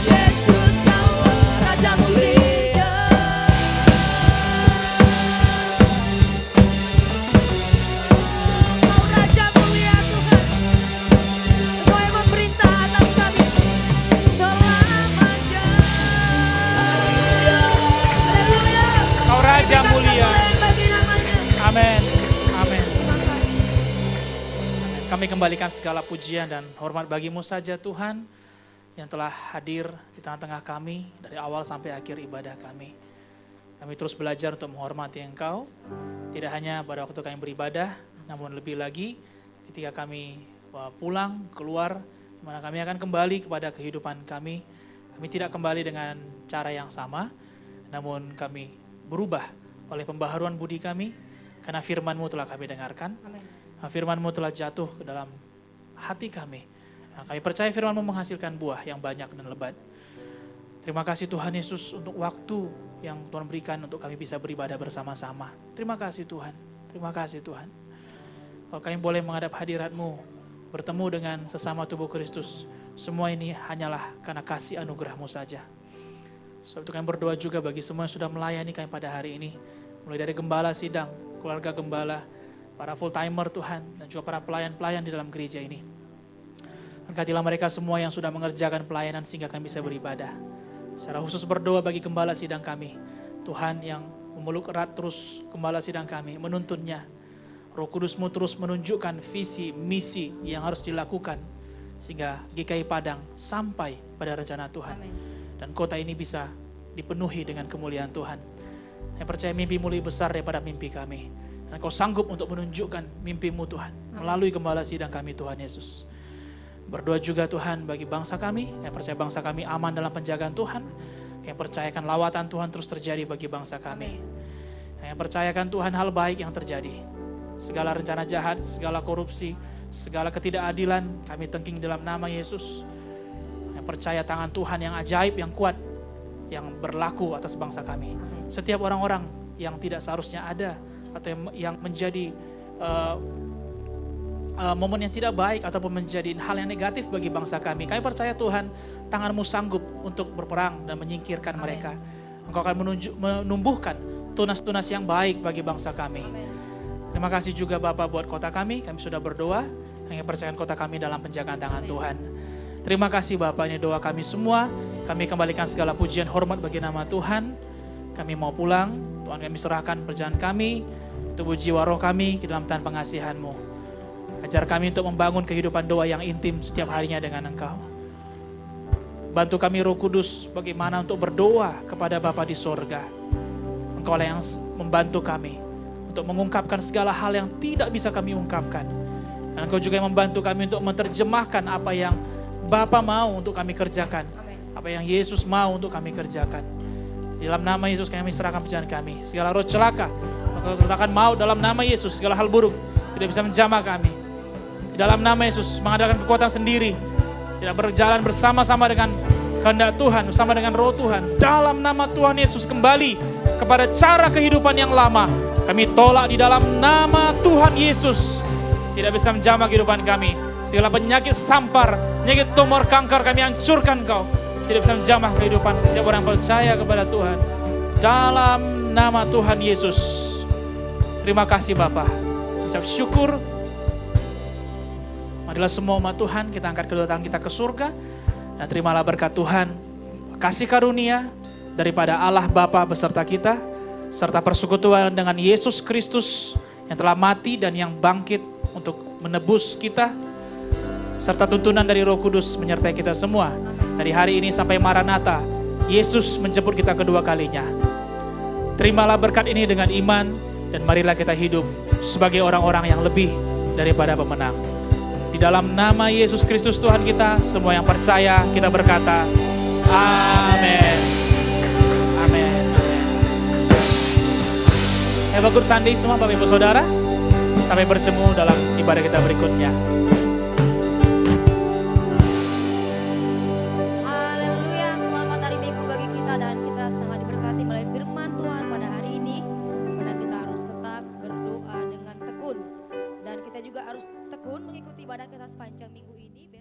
Yesus Kaulah Raja mulia. Kau Raja mulia Tuhan. Engkau yang memerintah atas kami selamanya. Haleluya. Kau Raja mulia. Bagi namanya. Amin. Amin. Terima kasih. Kami kembalikan segala pujian dan hormat bagi-Mu saja Tuhan, yang telah hadir di tengah-tengah kami dari awal sampai akhir ibadah kami. Kami terus belajar untuk menghormati Engkau, tidak hanya pada waktu kami beribadah, namun lebih lagi ketika kami pulang, keluar, di mana kami akan kembali kepada kehidupan kami. Kami tidak kembali dengan cara yang sama, namun kami berubah oleh pembaharuan budi kami. Karena firman-Mu telah kami dengarkan, Amin. firman-Mu telah jatuh ke dalam hati kami. Kami percaya firman-Mu menghasilkan buah yang banyak dan lebat. Terima kasih Tuhan Yesus untuk waktu yang Tuhan berikan untuk kami bisa beribadah bersama-sama. Terima kasih Tuhan, terima kasih Tuhan. Kalau kami boleh menghadap hadirat-Mu, bertemu dengan sesama tubuh Kristus, semua ini hanyalah karena kasih anugerah-Mu saja. Sebab itu kami berdoa juga bagi semua yang sudah melayani kami pada hari ini, mulai dari gembala sidang, keluarga gembala, para full timer Tuhan, dan juga para pelayan-pelayan di dalam gereja ini. Berkatilah mereka semua yang sudah mengerjakan pelayanan sehingga kami bisa beribadah. Secara khusus berdoa bagi gembala sidang kami, Tuhan yang memeluk erat terus gembala sidang kami, menuntunnya. Roh Kudus-Mu terus menunjukkan visi, misi yang harus dilakukan, sehingga GKI Padang sampai pada rencana Tuhan. Amin. Dan kota ini bisa dipenuhi dengan kemuliaan Tuhan. Saya percaya mimpi-Mu lebih besar daripada mimpi kami. Dan Kau sanggup untuk menunjukkan mimpi-Mu Tuhan, melalui gembala sidang kami Tuhan Yesus. Berdoa juga Tuhan bagi bangsa kami, yang percaya bangsa kami aman dalam penjagaan Tuhan, yang percayakan lawatan Tuhan terus terjadi bagi bangsa kami. Yang percayakan Tuhan hal baik yang terjadi. Segala rencana jahat, segala korupsi, segala ketidakadilan kami tengking dalam nama Yesus. Yang percaya tangan Tuhan yang ajaib, yang kuat, yang berlaku atas bangsa kami. Setiap orang-orang yang tidak seharusnya ada atau yang menjadi momen yang tidak baik ataupun menjadi hal yang negatif bagi bangsa kami. Kami percaya Tuhan, tangan-Mu sanggup untuk berperang dan menyingkirkan mereka. Engkau akan menumbuhkan tunas-tunas yang baik bagi bangsa kami. Terima kasih juga Bapak buat kota kami sudah berdoa, kami percayakan kota kami dalam penjagaan tangan Tuhan. Terima kasih Bapak, ini doa kami semua, kami kembalikan segala pujian hormat bagi nama Tuhan. Kami mau pulang, Tuhan kami serahkan perjalanan kami, tubuh jiwa roh kami ke dalam tangan pengasihan-Mu. Ajar kami untuk membangun kehidupan doa yang intim setiap harinya dengan Engkau. Bantu kami Roh Kudus bagaimana untuk berdoa kepada Bapa di sorga. Engkau lah yang membantu kami untuk mengungkapkan segala hal yang tidak bisa kami ungkapkan. Dan Engkau juga yang membantu kami untuk menerjemahkan apa yang Bapa mau untuk kami kerjakan. Apa yang Yesus mau untuk kami kerjakan. Di dalam nama Yesus kami serahkan perjalanan kami. Segala roh celaka, letakkan maut dalam nama Yesus. Segala hal buruk tidak bisa menjamah kami. Di dalam nama Yesus mengadakan kekuatan sendiri. Tidak berjalan bersama-sama dengan kehendak Tuhan, bersama dengan roh Tuhan. Dalam nama Tuhan Yesus kembali kepada cara kehidupan yang lama. Kami tolak di dalam nama Tuhan Yesus. Tidak bisa menjamah kehidupan kami. Segala penyakit sampar, penyakit tumor, kanker kami hancurkan Kau. Tidak bisa menjamah kehidupan setiap orang percaya kepada Tuhan. Dalam nama Tuhan Yesus. Terima kasih Bapa. Ucap syukur. Marilah semua umat Tuhan kita angkat kedua tangan kita ke surga. Dan terimalah berkat Tuhan. Kasih karunia daripada Allah Bapa beserta kita. Serta persekutuan dengan Yesus Kristus yang telah mati dan yang bangkit untuk menebus kita. Serta tuntunan dari Roh Kudus menyertai kita semua. Dari hari ini sampai Maranatha, Yesus menjemput kita kedua kalinya. Terimalah berkat ini dengan iman dan marilah kita hidup sebagai orang-orang yang lebih daripada pemenang. Di dalam nama Yesus Kristus Tuhan kita, semua yang percaya kita berkata, Amin. Amin. Have a good Sunday semua Bapak Ibu Saudara. Sampai bertemu dalam ibadah kita berikutnya. Haleluya, selamat hari Minggu bagi kita dan kita sangat diberkati melalui firman Tuhan pada hari ini. Karena kita harus tetap berdoa dengan tekun. Dan kita juga harus tekun mengikuti ibadah kita sepanjang minggu ini.